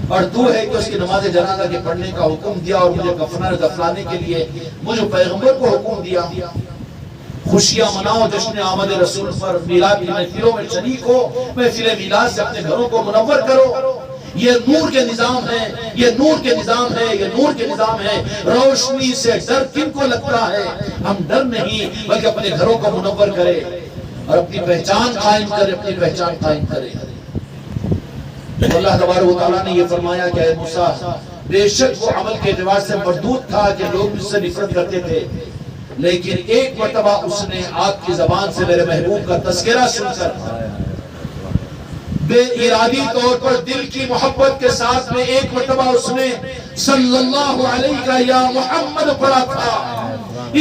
اور تو ہے کہ اس کی نماز جنازہ کے پڑھنے کا حکم دیا اور مجھے دفنانے کے لیے مجھے پیغمبر کو حکم دیا۔ خوشیاں مناؤ جشن آمد رسول پر، میلاد کی محفلوں میں شریک ہو، محفل میلاد سے اپنے گھروں کو منور کرو۔ یہ نور کے نظام ہے، یہ نور کے نظام ہے، یہ نور کے نظام ہے۔ روشنی سے ڈر کن کو لگتا ہے؟ ہم ڈر نہیں بلکہ اپنے گھروں کو منور کرے اور اپنی پہچان قائم کرے، اپنی پہچان قائم کرے۔ اللہ تبارک و تعالیٰ نے یہ فرمایا کہ اے موسیٰ، بے شک وہ عمل کے اعتبار سے مردود تھا کہ لوگ اس سے نفرت کرتے تھے، لیکن ایک مرتبہ اس نے آپ کی زبان سے میرے محبوب کا تذکرہ سن کر بے ارادی طور پر دل کی محبت کے ساتھ میں ایک مرتبہ اس نے صلی اللہ علیہ کا یا محمد پڑھا تھا۔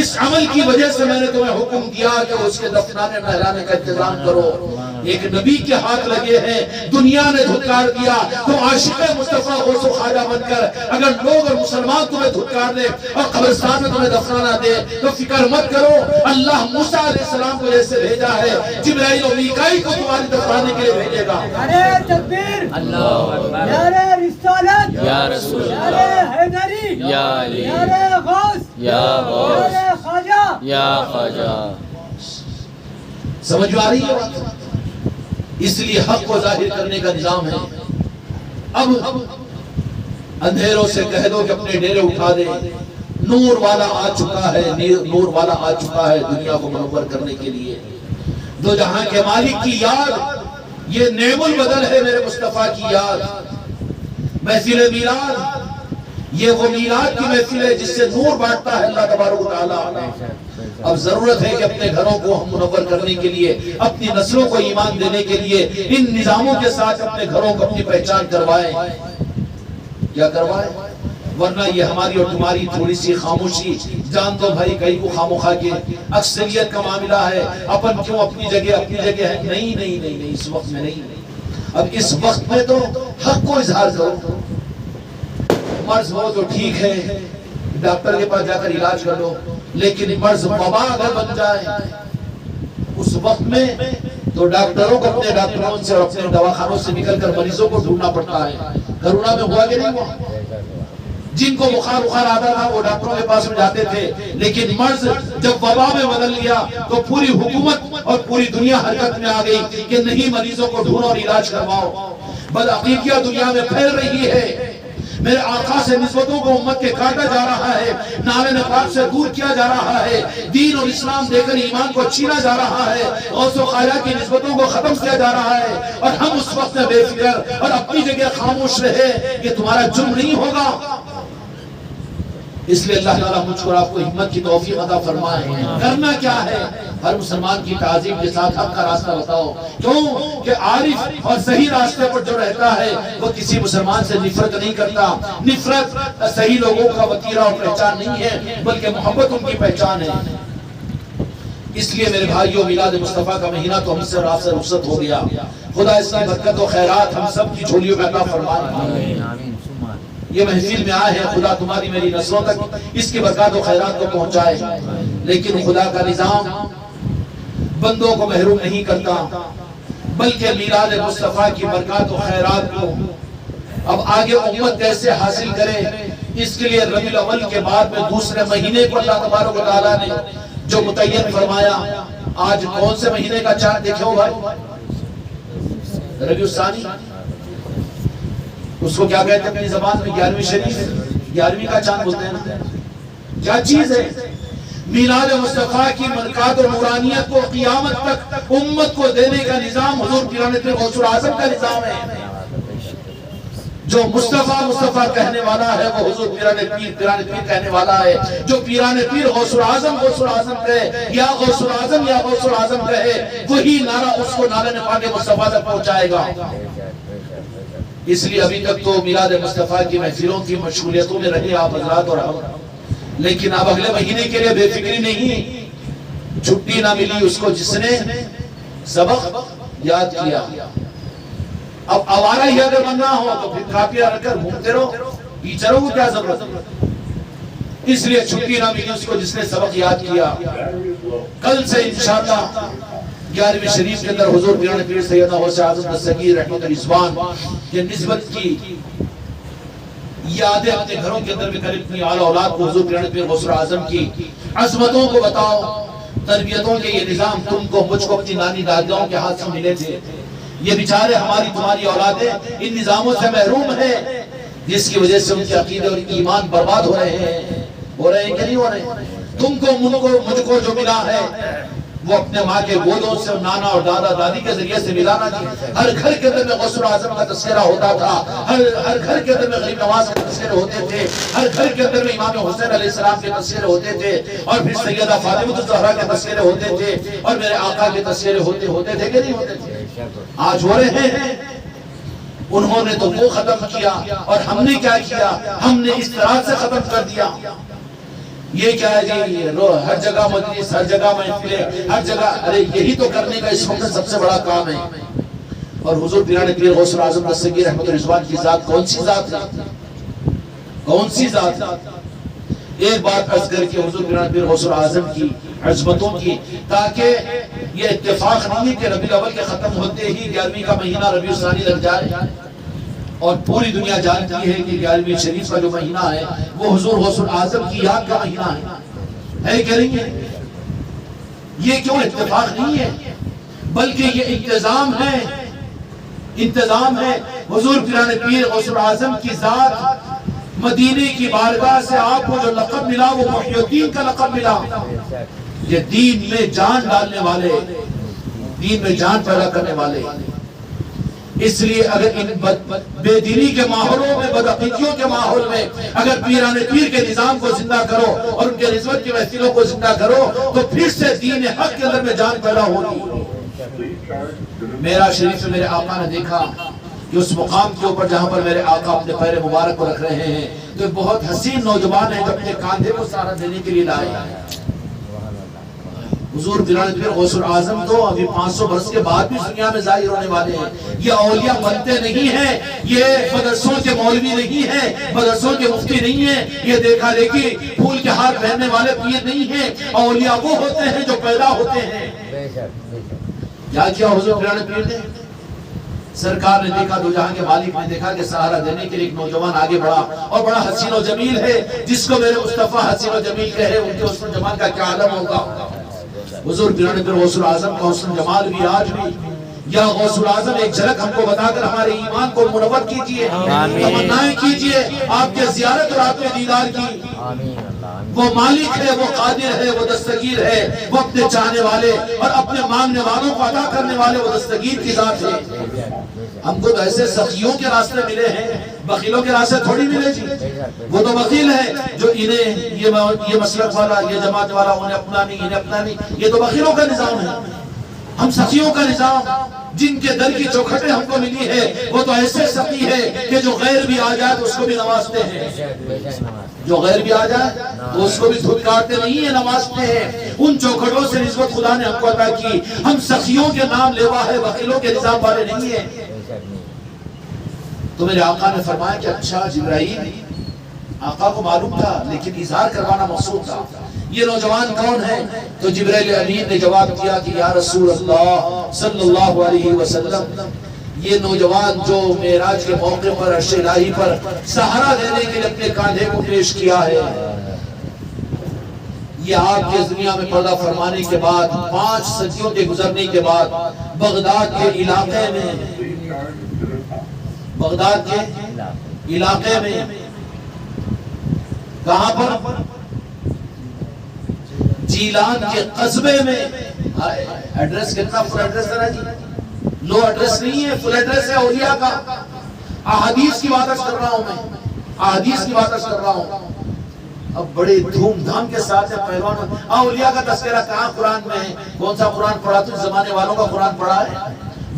اس عمل کی وجہ سے میں نے تمہیں حکم دیا کہ اس کے دفنانے نہلانے کا انتظام کرو۔ ایک نبی کے ہاتھ لگے ہیں، دنیا نے دھتکار دیا، تو عاشق مصطفیٰ غوث و خواجہ بن کر اگر لوگ اور مسلمان تمہیں دھتکار دے اور قبرستان میں تمہیں دفنانا دے تو فکر مت کرو، اللہ موسیٰ علیہ السلام کو جیسے بھیجا ہے جبرائیل و میکائیل کو تمہاری دفنانے کے لیے بھیجے گا۔ نعرہ تکبیر، اللہ اکبر، نعرہ رسالت یا رسول اللہ، نعرہ حیدری یا علی، نعرہ غوث یا غوث، نعرہ خواجہ یا خواجہ۔ سمجھ آ رہی ہے؟ اس لیے حق کو ظاہر کرنے کا نظام ہے۔ اب اندھیروں سے کہہ دو کہ اپنے ڈیرے اٹھا دے، نور والا آ چکا ہے، نور والا آ چکا ہے دنیا کو منور کرنے کے لیے۔ دو جہاں کے مالک کی یاد، یہ نعم البدل ہے میرے مصطفیٰ کی یاد۔ محفل میلاد، یہ وہ میلاد کی محفل ہے جس سے نور بانٹتا ہے اللہ تبارک و تعالیٰ۔ اب ضرورت ہے کہ اپنے گھروں کو ہم منور کرنے کے لیے، اپنی نسلوں کو ایمان دینے کے لیے ان نظاموں کے ساتھ اپنے گھروں کو اپنی پہچان کروائیں۔ کیا کروائیں؟ ورنہ یہ ہماری اور تمہاری تھوڑی سی خاموشی، جان دو بھائی کئی کو خاموخا کے اکثریت کا معاملہ ہے، اپن کیوں اپنی جگہ ہے؟ نہیں نہیں نہیں نہیں، اس وقت میں نہیں۔ اب اس وقت میں تو حق کو اظہار کرو۔ مرض ہو تو ٹھیک ہے، ڈاکٹر کے پاس جا کر علاج کر لو، لیکن مرض وبا اگر بن جائے اس وقت میں تو ڈاکٹروں کو اپنے ڈاکٹروں سے اور اپنے دواخانوں سے نکل کر مریضوں کو ڈھونڈنا پڑتا ہے۔ کرونا میں ہوا کہ نہیں ہوا؟ جن کو بخار آتا تھا وہ ڈاکٹروں کے پاس میں جاتے تھے، لیکن مرض جب وبا میں بدل گیا تو پوری حکومت اور پوری دنیا حرکت میں آ گئی کہ نہیں، مریضوں کو ڈھونڈو اور علاج کرواؤ۔ بدعقیدگیاں دنیا میں پھیل رہی ہے، میرے آقا سے نسبتوں کو امت کے کاٹا جا رہا ہے، نعرہ نقاب سے دور کیا جا رہا ہے، دین اور اسلام دے کر ایمان کو چھینا جا رہا ہے، غوث و خواجہ کی نسبتوں کو ختم کیا جا رہا ہے، اور ہم اس وقت میں بے فکر اور اپنی جگہ خاموش رہے، یہ تمہارا جرم نہیں ہوگا۔ اس لیے اللہ تعالیٰ مجھ کو آپ کو ہمت کی توفیق عطا فرمائے۔ کرنا کیا ہے؟ ہر مسلمان کی تعظیم کے ساتھ حق کا راستہ بتاؤ۔ کیوں کہ عارف اور صحیح راستے پر جو رہتا ہے وہ کسی مسلمان سے نفرت نہیں کرتا۔ نفرت صحیح لوگوں کا وتیرہ اور پہچان نہیں ہے، بلکہ محبت ان کی پہچان ہے۔ اس لیے میرے بھائیوں، میلاد مصطفیٰ کا مہینہ تو ہم سے اور آپ سے رخصت ہو گیا۔ خدا اس کی برکت و خیرات ہم سب کی جھولیوں میں عطا فرمائے۔ یہ محفل میں آئے ہیں، خدا تمہاری میری نسلوں تک اس کی برکات و خیرات کو پہنچائے۔ لیکن خدا کا نظام بندوں کو محروم نہیں کرتا، بلکہ میلاد مصطفیٰ کی برکات و خیرات کو اب آگے امت کیسے حاصل کرے، اس کے لیے ربیع الاول کے بعد میں دوسرے مہینے کو اللہ تبارک و تعالیٰ نے جو متعین فرمایا۔ آج کون سے مہینے کا چاند دیکھے ہو بھائی؟ ربیع الثانی، اس کو کیا کہتے ہیں اپنی زبان میں؟ 11ویں شریف، 11ویں کا چاند بولتے ہیں نا۔ کیا چیز ہے؟ میلاد مصطفیٰ کی برکات و نورانیت کو قیامت تک امت کو دینے کا نظام حضور پیران پیر غوث الاعظم کا نظام ہے۔ جو مصطفیٰ کہنے والا ہے وہ حضور پیران پیر کہنے والا ہے۔ جو پیران پیر غوث الاعظم کہے، یا غوث الاعظم کہے، وہی نعرہ اس کو نعرہ نپاک مصطفیٰ تک پہنچائے گا۔ اس لیے ابھی تک تو میلاد مصطفیٰ کی محفلوں کی مشغولیتوں میں رہے آپ حضرات اور ہم، لیکن اب اگلے مہینے کے لیے بے فکری نہیں۔ چھٹی نہ ملی اس کو جس نے سبق یاد کیا۔ اب آوارہ ہی اگر بننا ہو تو پھر کاپیاں رکھ کر گھومتے رہو، ٹیچروں کو کیا ضرورت؟ اس لیے چھٹی نہ ملی اس کو جس نے سبق یاد کیا۔ کل سے انشاءاللہ 11ویں شریف کے اندر حضور پیران پیر سیدنا غوث اعظم دستگیر رحمت الرضوان کے نسبت کی یادیں اپنے گھروں کے اندر بھی کریں، اپنی اعلیٰ اولاد کو حضور پیران پیر غوث اعظم کی عظمتوں کو بتاؤ، تربیتوں کے یہ نظام تم کو مجھ کو اپنی نانی دادیوں کے ہاتھ سے ملے تھے، یہ بیچارے ہماری تمہاری اولادیں ان نظاموں سے محروم ہیں، جس کی وجہ سے ان کے عقیدے اور ایمان برباد ہو رہے ہیں کہ نہیں ہو رہے ہیں؟ تم کو مجھ کو جو ملا ہے وہ اپنے ماں کے گودوں سے، نانا اور دادا دادی کے ذریعے سے ملانا جی۔ ہر گھر کے اندر میں غوث اعظم کا تذکرہ ہوتا تھا، ہر گھر کے اندر میں غریب نواز کے تذکرے ہوتے تھے، ہر گھر کے اندر میں امام حسین علیہ السلام کے تذکرے ہوتے تھے، اور پھر سیدہ فاطمہ الزہرا کے تذکرے ہوتے تھے، اور میرے آقا کے تذکرے ہوتے تھے کہ نہیں ہوتے تھے؟ آج ہو رہے ہیں۔ انہوں نے تو وہ ختم کیا، اور ہم نے کیا کیا؟ ہم نے اس طرح سے ختم کر دیا۔ یہ کیا ہے جی، ہر جگہ مجلس، ہر جگہ محفلیں، ہر جگہ، ارے یہی تو کرنے کا اس وقت سب سے بڑا کام ہے۔ اور حضور پیران پیر غوث اعظم دستگیر رحمت الرضوان کی ذات کون سی ذات ہے؟ کون سی ذات ہے؟ ایک بات عرض کر کے حضور پیران پیر غوث اعظم کی عظمتوں کی، تاکہ یہ اتفاق نہیں ہے کہ ربیع الاول کے ختم ہوتے ہی 11ویں کا مہینہ ربیع الثانی لگ جائے، اور پوری دنیا جانتی ہے کہ 11ویں شریف کا جو مہینہ ہے وہ حضور غوث اعظم کی یاد کا مہینہ ہے کہ نہیں ہے؟ یہ کیوں اتفاق نہیں ہے، بلکہ یہ انتظام ہے۔ حضور پیران پیر غوث اعظم کی ذات، مدینے کی بارگاہ سے آپ کو جو لقب ملا وہ محی الدین کا لقب ملا۔ یہ دین میں جان ڈالنے والے، دین میں جان پیدا کرنے والے۔ اس لیے اگر ان بے دینی کے ماحولوں میں، بدعقیدیوں کے ماحول میں اگر پیران پیر کے نظام کو زندہ کرو اور ان کے رضوت کی محفلوں کو زندہ کرو تو پھر سے دین حق کے اندر میں جان پیدا ہوگی۔ میرا شریف میرے آقا نے دیکھا کہ اس مقام کے اوپر جہاں پر میرے آقا اپنے پیر مبارک کو رکھ رہے ہیں تو ایک بہت حسین نوجوان ہے جو اپنے کاندھے کو سہارا دینے کے لیے لائے۔ حضور پیران پیر غوث اعظم تو ابھی 500 برس کے بعد بھی دنیا میں ظاہر ہونے والے ہیں۔ یہ اولیاء بنتے نہیں ہیں، یہ مدرسوں کے مولوی نہیں ہیں، مدرسوں کے مفتی نہیں ہیں، یہ دیکھا دیکھی پھول کے ہار پہننے والے پیر نہیں ہیں۔ اولیاء وہ ہوتے ہیں جو پیدا ہوتے ہیں۔ کیا کیا حضور پیران پیر نے؟ سرکار نے دیکھا، دو جہاں کے مالک نے دیکھا کہ سہارا دینے کے لیے ایک نوجوان آگے بڑھا اور بڑا حسین و جمیل ہے، جس کو میرے مصطفیٰ حسین و جمیل کہے، ان کے حسن و جمال کا کیا عالم ہوگا۔ حضور پیران پیر غوث اعظم کا حسن جمال بھی آج بھی، یا غوث اعظم ایک جھلک ہم کو بتا کر ہمارے ایمان کو منور کیجئے، تمنائیں کیجئے آپ کے زیارت اور آپ کے دیدار کی۔ وہ مالک ہے، وہ قادر ہے، وہ دستگیر ہے، وہ اپنے چاہنے والے اور اپنے مانگنے والوں کو عطا کرنے والے وہ دستگیر کی ذات ہے۔ ہم کو تو ایسے سخیوں کے راستے ملے ہیں، بخیلوں کے راستے تھوڑی ملے جی۔ وہ تو بخیل ہے جو انہیں یہ مسلک والا، یہ جماعت والا انہیں اپنا نہیں، انہیں اپنا نہیں، یہ تو بخیلوں کا نظام ہے۔ ہم سخیوں کا نظام، جن کے در کی چوکھٹیں ہم کو ملی ہے، وہ تو ایسے سخی ہے کہ جو غیر بھی آ جائے تو اس کو بھی نوازتے ہیں، جو غیر بھی آ جائے تو اس کو بھی دھتکارتے نہیں ہیں، نوازتے ہیں۔ ان چوکھٹوں سے نسبت خدا نے ہم کو عطا کی۔ ہم سخیوں کے نام لیوا ہے، بخیلوں کے نظام والے نہیں ہیں۔ تو میرے آقا نے فرمایا کہ اچھا جبرائیل، آقا کو معلوم تھا لیکن اظہار کروانا مقصود تھا، یہ نوجوان کون ہے؟ تو جبرائیل امین نے جواب دیا کہ یا رسول اللہ صلی اللہ علیہ وسلم، یہ نوجوان جو معراج کے موقع پر عرش الہی پر سہارا دینے کے لیے اپنے کاندھے کو پیش کیا ہے، یہ آپ کے دنیا میں پردہ فرمانے کے بعد 5 صدیوں کے گزرنے کے بعد بغداد کے علاقے میں کہاں پر؟ جیلان کے قصبے میں۔ ایڈریس کتنا فل ایڈریس ہے نا جی، لو ایڈریس نہیں ہے، فل ایڈریس ہے اولیاء کا۔ احادیث کی بات کر رہا ہوں میں، احادیث کی بات کر رہا ہوں۔ اب بڑے دھوم دھام کے ساتھ پہلوان اولیاء کا تذکرہ کہاں قرآن میں ہے؟ کون سا قرآن پڑھا؟ تو زمانے والوں کا قرآن پڑھا ہے،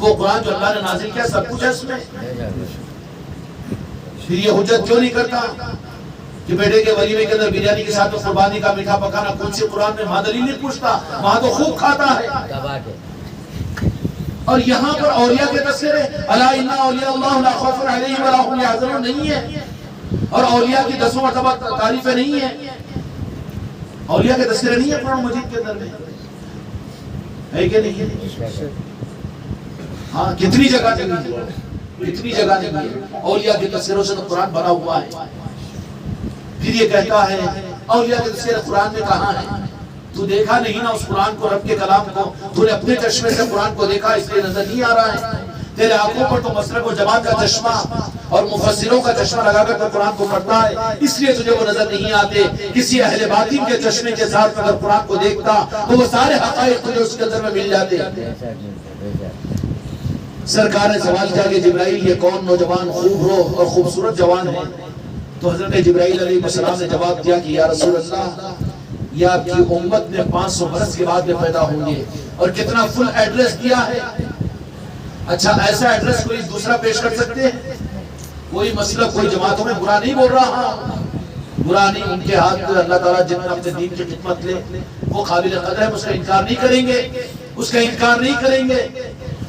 وہ قرآن جو اللہ نے نازل کیا سب کچھ ہے اس میں۔ پھر یہ حجت کیوں نہیں کرتا کہ بیٹے کے ولیمے کے اندر بریانی کے ساتھ قربانی کا میٹھا پکانا کون سی قرآن میں؟ وہاں دلیل نہیں پوچھتا، وہاں تو خوب کھاتا ہے۔ اور یہاں پر اولیاء کے تذکرے، الا ان اولیاء اللہ لا خوف علیہم ولا هم يحزنون نہیں ہے، اور اولیاء کی 10 مرتبہ تعریفیں نہیں ہیں، اولیاء کے تذکرے نہیں ہے قرآن مجید کے اندر میں، ہے کہ نہیں ہے؟ ہاں کتنی جگہ نہیں ہے، کتنی جگہ نہیں ہے، اولیاء کے تذکروں سے تو قرآن بھرا ہوا ہے۔ پھر یہ کہتا ہے اولیاء کے تذکرے قرآن میں کہاں ہے؟ تو دیکھا نہیں نا اس قرآن کو، رب کے کلام کو، تو نے اپنے چشمے سے قرآن کو دیکھا اس لیے نظر نہیں آ رہا ہے۔ تیرے آنکھوں پر تو مسلک و جماعت کا چشمہ اور مفسروں کا چشمہ لگا کر تو قرآن کو پڑھتا ہے، اس لیے تجھے وہ نظر نہیں آتے۔ کسی اہل باطن کے چشمے کے ساتھ اگر قرآن کو دیکھتا تو وہ سارے حقائق تجھے اس کے اندر میں مل جاتے۔ سرکار نے سوال کیا کہ جبرائیل یہ کون نوجوان خوب روح اور خوبصورت جوان ہے؟ تو حضرت جبرائیل علیہ السلام نے جواب دیا کہ یا رسول اللہ، یہ آپ کی امت میں 500 برس کے بعد میں پیدا ہوں گے۔ اور کتنا فل ایڈریس دیا ہے۔ اچھا ایسا ایڈریس کوئی دوسرا پیش کر سکتے ہیں؟ کوئی مسئلہ کوئی جماعتوں میں برا نہیں بول رہا، برا نہیں، ان کے ہاتھ میں اللہ تعالیٰ جن میں اپنے دین کی خدمت لے وہ قابل قدر ہے، اس کا انکار نہیں کریں گے، اس کا انکار نہیں کریں گے،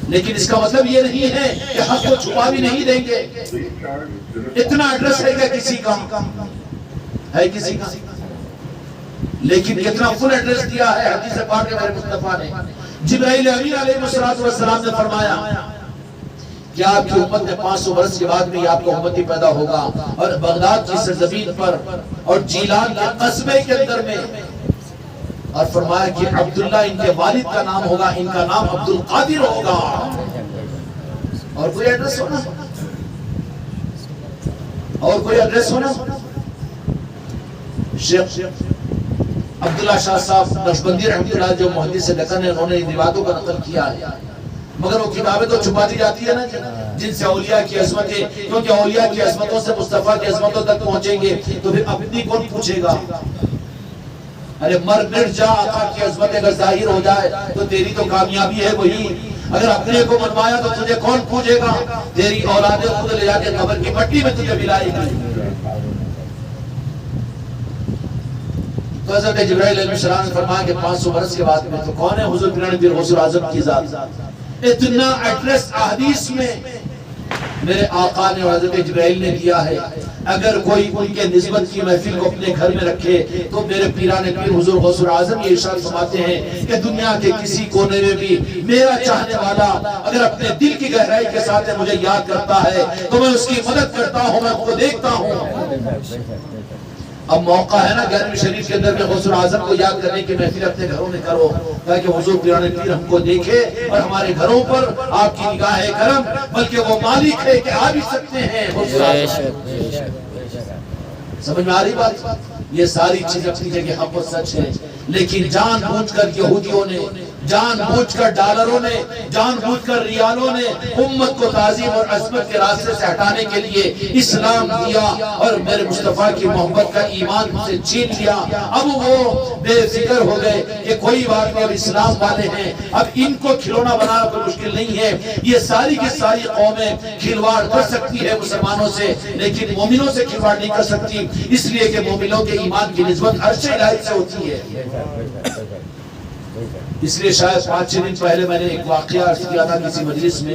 لیکن اس کا مطلب یہ نہیں ہے کہ حق کو چھپا بھی نہیں دیں گے۔ اتنا ایڈریس ہے کہ کسی کا ہے، کسی کا، لیکن کتنا فل ایڈریس دیا ہے حدیث پاک میں مصطفیٰ نے۔ جبرائیل امین علیہ السلام نے فرمایا کہ آپ کی امت میں 500 برس کے بعد میں آپ کا امتی پیدا ہوگا، اور بغداد کی سرزمین پر اور جیلان کے قصبے کے اندر میں، اور فرمایا کہ عبداللہ ان کے والد کا نام ہوگا، ان کا نام عبد القادر ہوگا۔ اور کوئی ایڈریس ہونا، اور کوئی ایڈریس ہونا۔ شیخ عبداللہ شاہ صاحب نقشبندی رحمۃ اللہ جو محدث دکن ہے، انہوں نے ان روایتوں کا نقل کیا ہے، مگر وہ کتابیں تو چھپا دی جاتی ہے نا، جن سے اولیاء کی عظمتیں، کیونکہ اولیاء کی عظمتوں سے مصطفیٰ کی عظمتوں تک پہنچیں گے تو پھر اپنی کون پوچھے گا؟ ارے مر مٹ جا، آقا کی عظمت اگر ظاہر ہو جائے تو تیری تو کامیابی ہے وہی۔ اگر اپنے کو منوایا تو تجھے کون پوچھے گا؟ تیری اولادیں خود لے جا کے قبر کی مٹی میں تجھے ملائے گی۔ تو حضرت جبرائیل علیہ السلام نے فرمایا کہ 500 برس کے بعد میں تو کون ہے حضور پیران پیر غوث اعظم کی ذات؟ اتنا ایڈریس احادیث میں میرے آقا نے اور حضرت جبرائیل نے دیا ہے۔ اگر کوئی ان کے نسبت کی محفل کو اپنے گھر میں رکھے تو میرے پیران پیر حضور غوث اعظم یہ ارشاد فرماتے ہیں کہ دنیا کے کسی کونے میں بھی میرا چاہنے والا اگر اپنے دل کی گہرائی کے ساتھ مجھے یاد کرتا ہے تو میں اس کی مدد کرتا ہوں، میں اس کو دیکھتا ہوں۔ اب موقع ہے نا 11ویں شریف کے اندر میں غوث اعظم کو یاد کرنے کی محفل اپنے گھروں میں کرو، تاکہ حضور پیران پیر ہم کو دیکھے اور ہمارے گھروں پر آپ کی نگاہ کرم، بلکہ وہ مالک ہے کہ آ بھی سکتے ہیں۔ سمجھ میں آ رہی بات؟ یہ ساری چیزیں اپنی جگہ حق و سچ ہے، لیکن جان بوجھ کر یہودیوں نے، جان بوجھ کر ڈالروں نے، جان بوجھ کر ریالوں نے امت کو تعظیم اور عظمت کے راستے سے ہٹانے کے لیے اسلام دیا اور میرے مصطفیٰ کی محبت کا ایمان سے چھین لیا۔ اب وہ بے فکر ہو گئے کہ کوئی بات نہیں، اب اسلام والے ہیں، اب ان کو کھلونا بنانا کوئی مشکل نہیں ہے۔ یہ ساری کی ساری قومیں کھلواڑ کر سکتی ہے مسلمانوں سے، لیکن مومنوں سے کھلواڑ نہیں کر سکتی، اس لیے کہ مومنوں کے ایمان کی نسبت عرش الہی سے ہوتی ہے۔ اس لیے شاید 5-6 دن پہلے میں نے ایک واقعہ عرض کیا تھا کسی مجلس میں،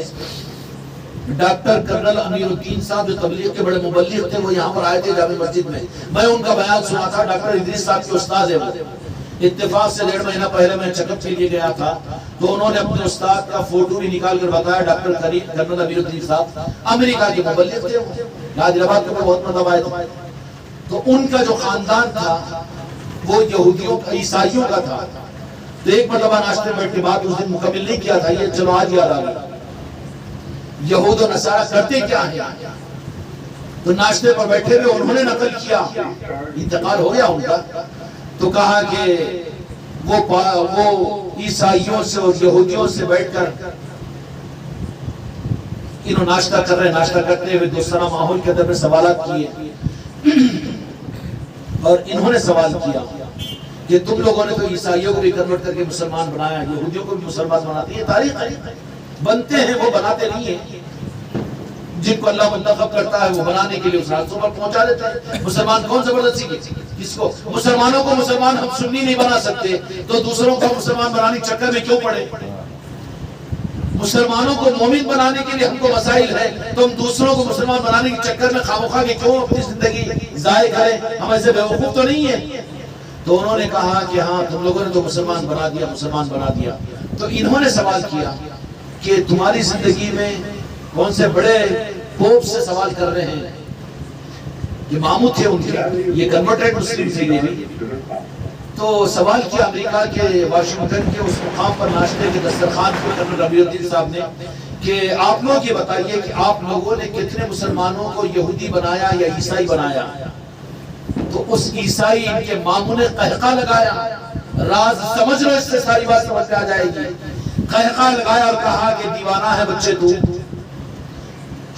ڈاکٹر کرنل امیر الدین صاحب جو تبلیغ کے بڑے مبلغ تھے، وہ یہاں پر آئے تھے جامع مسجد میں ان کا بیان سنا تھا۔ ڈاکٹر ادریس صاحب کے استاد ہیں، اتفاق سے 1.5 مہینہ پہلے میں چیک اپ کے لیے گیا تھا، تو انہوں نے اپنے استاد کا فوٹو بھی نکال کر بتایا۔ ڈاکٹر کرنل امیر الدین صاحب امریکہ کے مبلغ تھے، حیدرآباد کے بہت مرتبہ آئے تھے، تو ان کا جو خاندان تھا وہ یہودیوں عیسائیوں کا تھا۔ تو ایک مرتبہ ناشتے میں بیٹھ کے بات اس دن مکمل نہیں کیا تھا، یہ چلو آج یاد آ گیا، یہود و نصارہ کرتے کیا ہیں۔ تو ناشتے پر بیٹھے ہوئے انہوں نے نقل کیا، انتقال ہو گیا ان کا، تو کہا کہ وہ عیسائیوں سے اور یہودیوں سے بیٹھ کر انہوں ناشتہ کر رہے ہیں، ناشتہ کرتے ہوئے دوستانہ ماحول کے اندر میں سوالات کیے، اور انہوں نے سوال کیا کہ تم لوگوں نے تو عیسائیوں کو بھی کنورٹ کر کے مسلمان بنایا، یہودیوں کو بھی مسلمان بناتے ہیں، تاریخ ہے، بنتے ہیں وہ بناتے نہیں ہیں، جن کو اللہ منتخب کرتا ہے وہ بنانے کے لیے اس راستوں پر پہنچا دیتا ہے۔ مسلمان کون زبردستی کس کو؟ مسلمانوں کو مسلمان ہم سنی نہیں بنا سکتے تو دوسروں کو مسلمان بنانے کے چکر میں کیوں پڑے؟ مسلمانوں کو مومن بنانے کے لیے ہم کو مسائل ہے تو ہم دوسروں کو مسلمان بنانے کے چکر میں خواہ کے کیوں اپنی زندگی ضائع کریں؟ ہم ایسے بیوقوف تو نہیں ہیں۔ تو انہوں نے کہا کہ ہاں تم لوگوں نے تو مسلمان بنا دیا، مسلمان بنا دیا۔ تو انہوں نے سوال کیا کہ تمہاری زندگی میں کون سے بڑے پوپ سے سوال کر رہے ہیں؟ یہ ماموں تھے ان کے، یہ کنورٹڈ مسلم تھے یہ بھی۔ تو سوال کیا امریکہ کے واشنگٹن کے اس مقام پر ناشتے کے دسترخوان پر کرنل امیر الدین صاحب نے کہ آپ لوگ یہ بتائیے کہ آپ لوگوں نے کتنے مسلمانوں کو یہودی بنایا یا عیسائی بنایا؟ تو اس عیسائی ان کے ماموں نے قہقہ لگایا، راز سمجھ لو، اس سے ساری بات سمجھ میں آ جائے گی۔ قہقہ لگایا اور کہا کہ دیوانہ ہے بچے تو،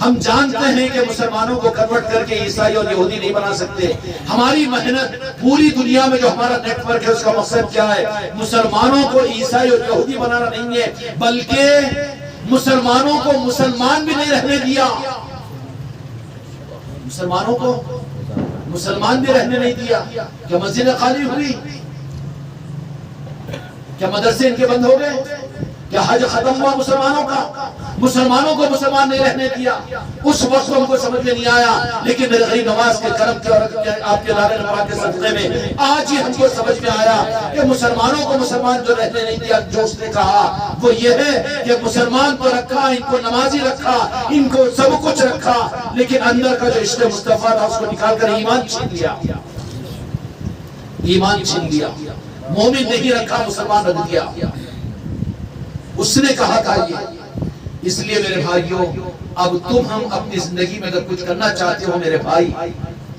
ہم جانتے ہیں کہ مسلمانوں کو کنورٹ کر کے عیسائی اور یہودی نہیں بنا سکتے۔ ہماری محنت پوری دنیا میں جو ہمارا نیٹ ورک ہے اس کا مقصد کیا ہے؟ مسلمانوں کو عیسائی اور یہودی بنانا نہیں ہے، بلکہ مسلمانوں کو مسلمان بھی نہیں رہنے دیا، مسلمانوں کو مسلمان بھی رہنے نہیں دیا۔ کیا مسجدیں خالی ہوئی؟ کیا مدرسے ان کے بند ہو گئے؟ کیا حج ختم ہوا مسلمانوں کا؟ مسلمانوں کو مسلمان نہیں رہنے دیا۔ اس وقت ہم کو سمجھ میں نہیں آیا، لیکن میرے غریب نواز کے کرم کے اور آپ کے لالے نواز کے صدقے میں آج ہی ہم کو سمجھ میں آیا کہ مسلمانوں کو مسلمان جو رہنے نہیں دیا، جو اس نے کہا وہ یہ ہے کہ مسلمان کو رکھا، ان کو نمازی رکھا، ان کو سب کچھ رکھا، لیکن اندر کا جو عشق مصطفیٰ تھا اس کو نکال کر ایمان چھین لیا، ایمان چھین لیا۔ مومن نہیں رکھا، مسلمان رکھ دیا۔ اس نے کہا تھا یہ۔ اس لیے میرے بھائیوں، اب تم ہم اپنی زندگی میں اگر کچھ کرنا چاہتے ہو میرے بھائی،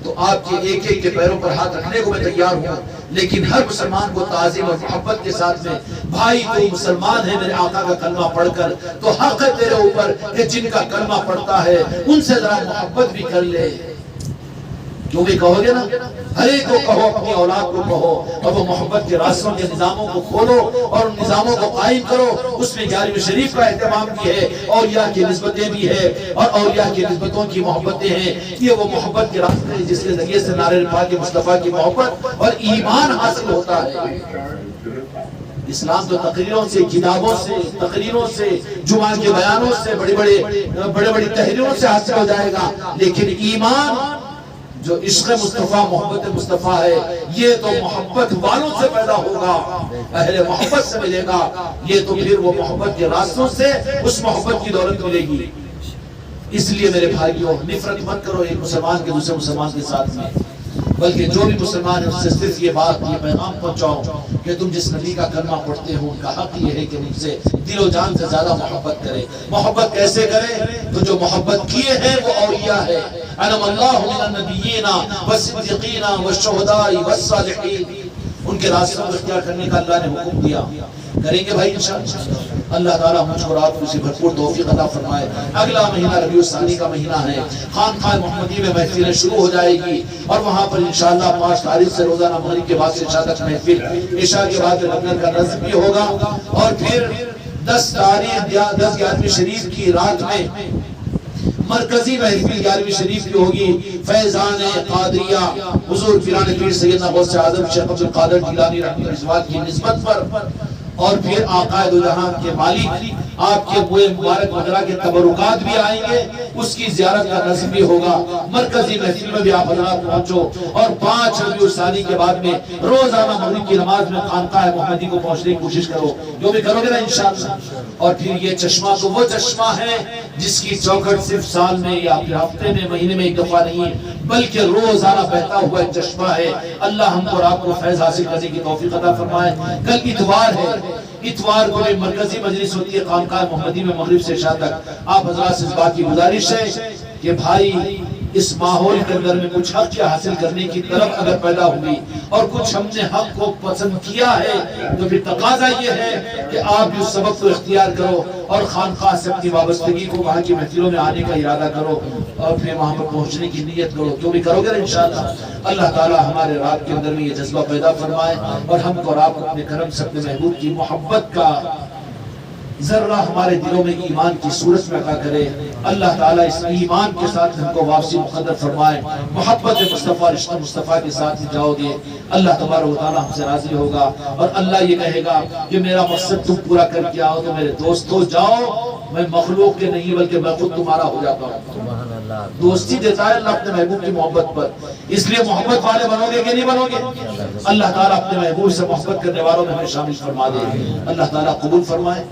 تو آپ کے ایک ایک کے پیروں پر ہاتھ رکھنے کو میں تیار ہوں، لیکن ہر مسلمان کو تعظیم اور محبت کے ساتھ میں، بھائی تو مسلمان ہے، میرے آقا کا کلمہ پڑھ کر تو حق ہے تیرے اوپر کہ جن کا کلمہ پڑھتا ہے ان سے ذرا محبت بھی کر لے۔ جو بھی کہو گے نا، ہر ایک کو کہو، اپنی اولاد کو کہو، اور وہ محبت کے راستوں کے نظاموں کو کھولو اور ان نظاموں کو قائم کرو۔ اس میں 11ویں شریف کا اہتمام بھی ہے، اولیاء کی نسبتیں بھی ہے، اور اولیاء کی نسبتوں کی محبتیں ہیں۔ یہ وہ محبت کے راستے ہیں جس کے ذریعے سے نعرہ پاک مصطفیٰ کی محبت اور ایمان حاصل ہوتا ہے۔ اسلام تو تقریروں سے، کتابوں سے، تقریروں سے، جمعہ کے بیانوں سے، بڑی بڑی تحریروں سے حاصل ہو جائے گا، لیکن ایمان جو عشق مصطفیٰ، محبت مصطفیٰ ہے، یہ تو محبت والوں سے پیدا ہوگا، اہل محبت سے ملے گا۔ یہ تو پھر وہ محبت کے راستوں سے اس محبت کی دولت ملے گی۔ اس لیے میرے بھائیوں، نفرت مت کرو ایک مسلمان کے دوسرے مسلمان کے ساتھ میں، بلکہ جو بھی مسلمان ہے اس سے صرف یہ بات، یہ پیغام پہنچاؤ کہ تم جس نبی کا کلمہ پڑھتے ہو ان کا حق یہ ہے کہ ان سے دل و جان سے زیادہ محبت کرے۔ محبت کیسے کرے؟ تو جو محبت کیے ہیں وہ اولیاء ہے۔ انعم اللہ من النبیین والصدیقین والشہداء والصالحین، ان کے راستوں کو اختیار کرنے کا اللہ نے حکم دیا۔ کریں گے بھائی انشاءاللہ۔ اللہ تعالیٰ مجھ کو آپ کو اسی بھرپور توفیق عطا فرمائے۔ اگلا مہینہ ربیع الثانی کا مہینہ ہے، خانقاہ محمدی میں محفلیں شروع ہو جائے گی، اور وہاں پر انشاءاللہ 5 تاریخ سے روزانہ مغرب کے بعد سے عشاء تک محفل، عشاء کے بعد لنگر کا نظم بھی ہوگا، اور پھر 10 تاریخ 10 11ویں شریف کی رات میں مرکزی محفل 11ویں شریف کی ہوگی، فیضان قادریہ حضور پیران پیر سیدنا غوث اعظم شیخ عبد القادر جیلانی رحمۃ اللہ کی نسبت پر، اور پھر آقا دو جہاں کے مالک آپ کے بوئے مبارک وغیرہ کے تبرکات بھی آئیں گے، اس کی زیارت کا نظم بھی ہوگا۔ مرکزی محفل میں بھی آپ حضرات پہنچو، اور 5 ربیع الثانی کے بعد میں روزانہ مغرب کی نماز میں خانقاہ محمدی کو پہنچنے کی کوشش کرو، جو بھی کرو گے نا انشاءاللہ۔ اور پھر یہ چشمہ تو وہ چشمہ ہے جس کی چوکھٹ صرف سال میں یا پھر ہفتے میں، مہینے میں ایک دفعہ نہیں، بلکہ روزانہ بہتا ہوا ایک چشمہ ہے۔ اللہ ہم کو اور آپ کو فیض حاصل کرنے کی توفیق عطا فرمائے۔ کل اتوار ہے، اتوار کو بھی مرکزی مجلس ہوتی ہے خانقاہ محمدی میں مغرب سے عشاء تک۔ آپ حضرات سے اس بات کی گزارش ہے کہ بھائی اس ماحول کے اندر میں کچھ حق کیا حاصل کرنے کی طرف اگر پیدا ہوئی اور کچھ ہم نے حق کو پسند کیا ہے تو پھر تقاضا یہ ہے کہ آپ جو سبق کو اختیار کرو اور خانقاہ سے اپنی وابستگی کو وہاں کی محفلوں میں آنے کا ارادہ کرو اور پھر وہاں پر پہنچنے کی نیت کرو، جو بھی کرو گے انشاءاللہ اللہ تعالی ہمارے رات کے اندر میں یہ جذبہ پیدا فرمائے اور ہم کو اور آپ کو اپنے کرم سے اپنے محبوب کی محبت کا ذرہ ہمارے دلوں میں ایمان کی صورت میں عطا کرے۔ اللہ تعالیٰ اس ایمان کے ساتھ ہم کو واپسی مقدر فرمائے، محبت مصطفیٰ رشتہ مصطفیٰ کے ساتھ جاؤ گے، اللہ تبارک و تعالیٰ ہم سے راضی ہوگا اور اللہ یہ کہے گا کہ میرا مقصد تم پورا کر کے آؤ تو میرے دوستو جاؤ، میں مخلوق کے نہیں بلکہ میں خود تمہارا ہو جاتا ہوں۔ دوستی دیتا ہے اللہ اپنے محبوب کی محبت پر، اس لیے محبت والے بنو گے کہ نہیں بنو گے؟ اللہ تعالیٰ اپنے محبوب سے محبت کرنے والوں میں ہمیں شامل فرما دے، اللہ تعالیٰ قبول فرمائے۔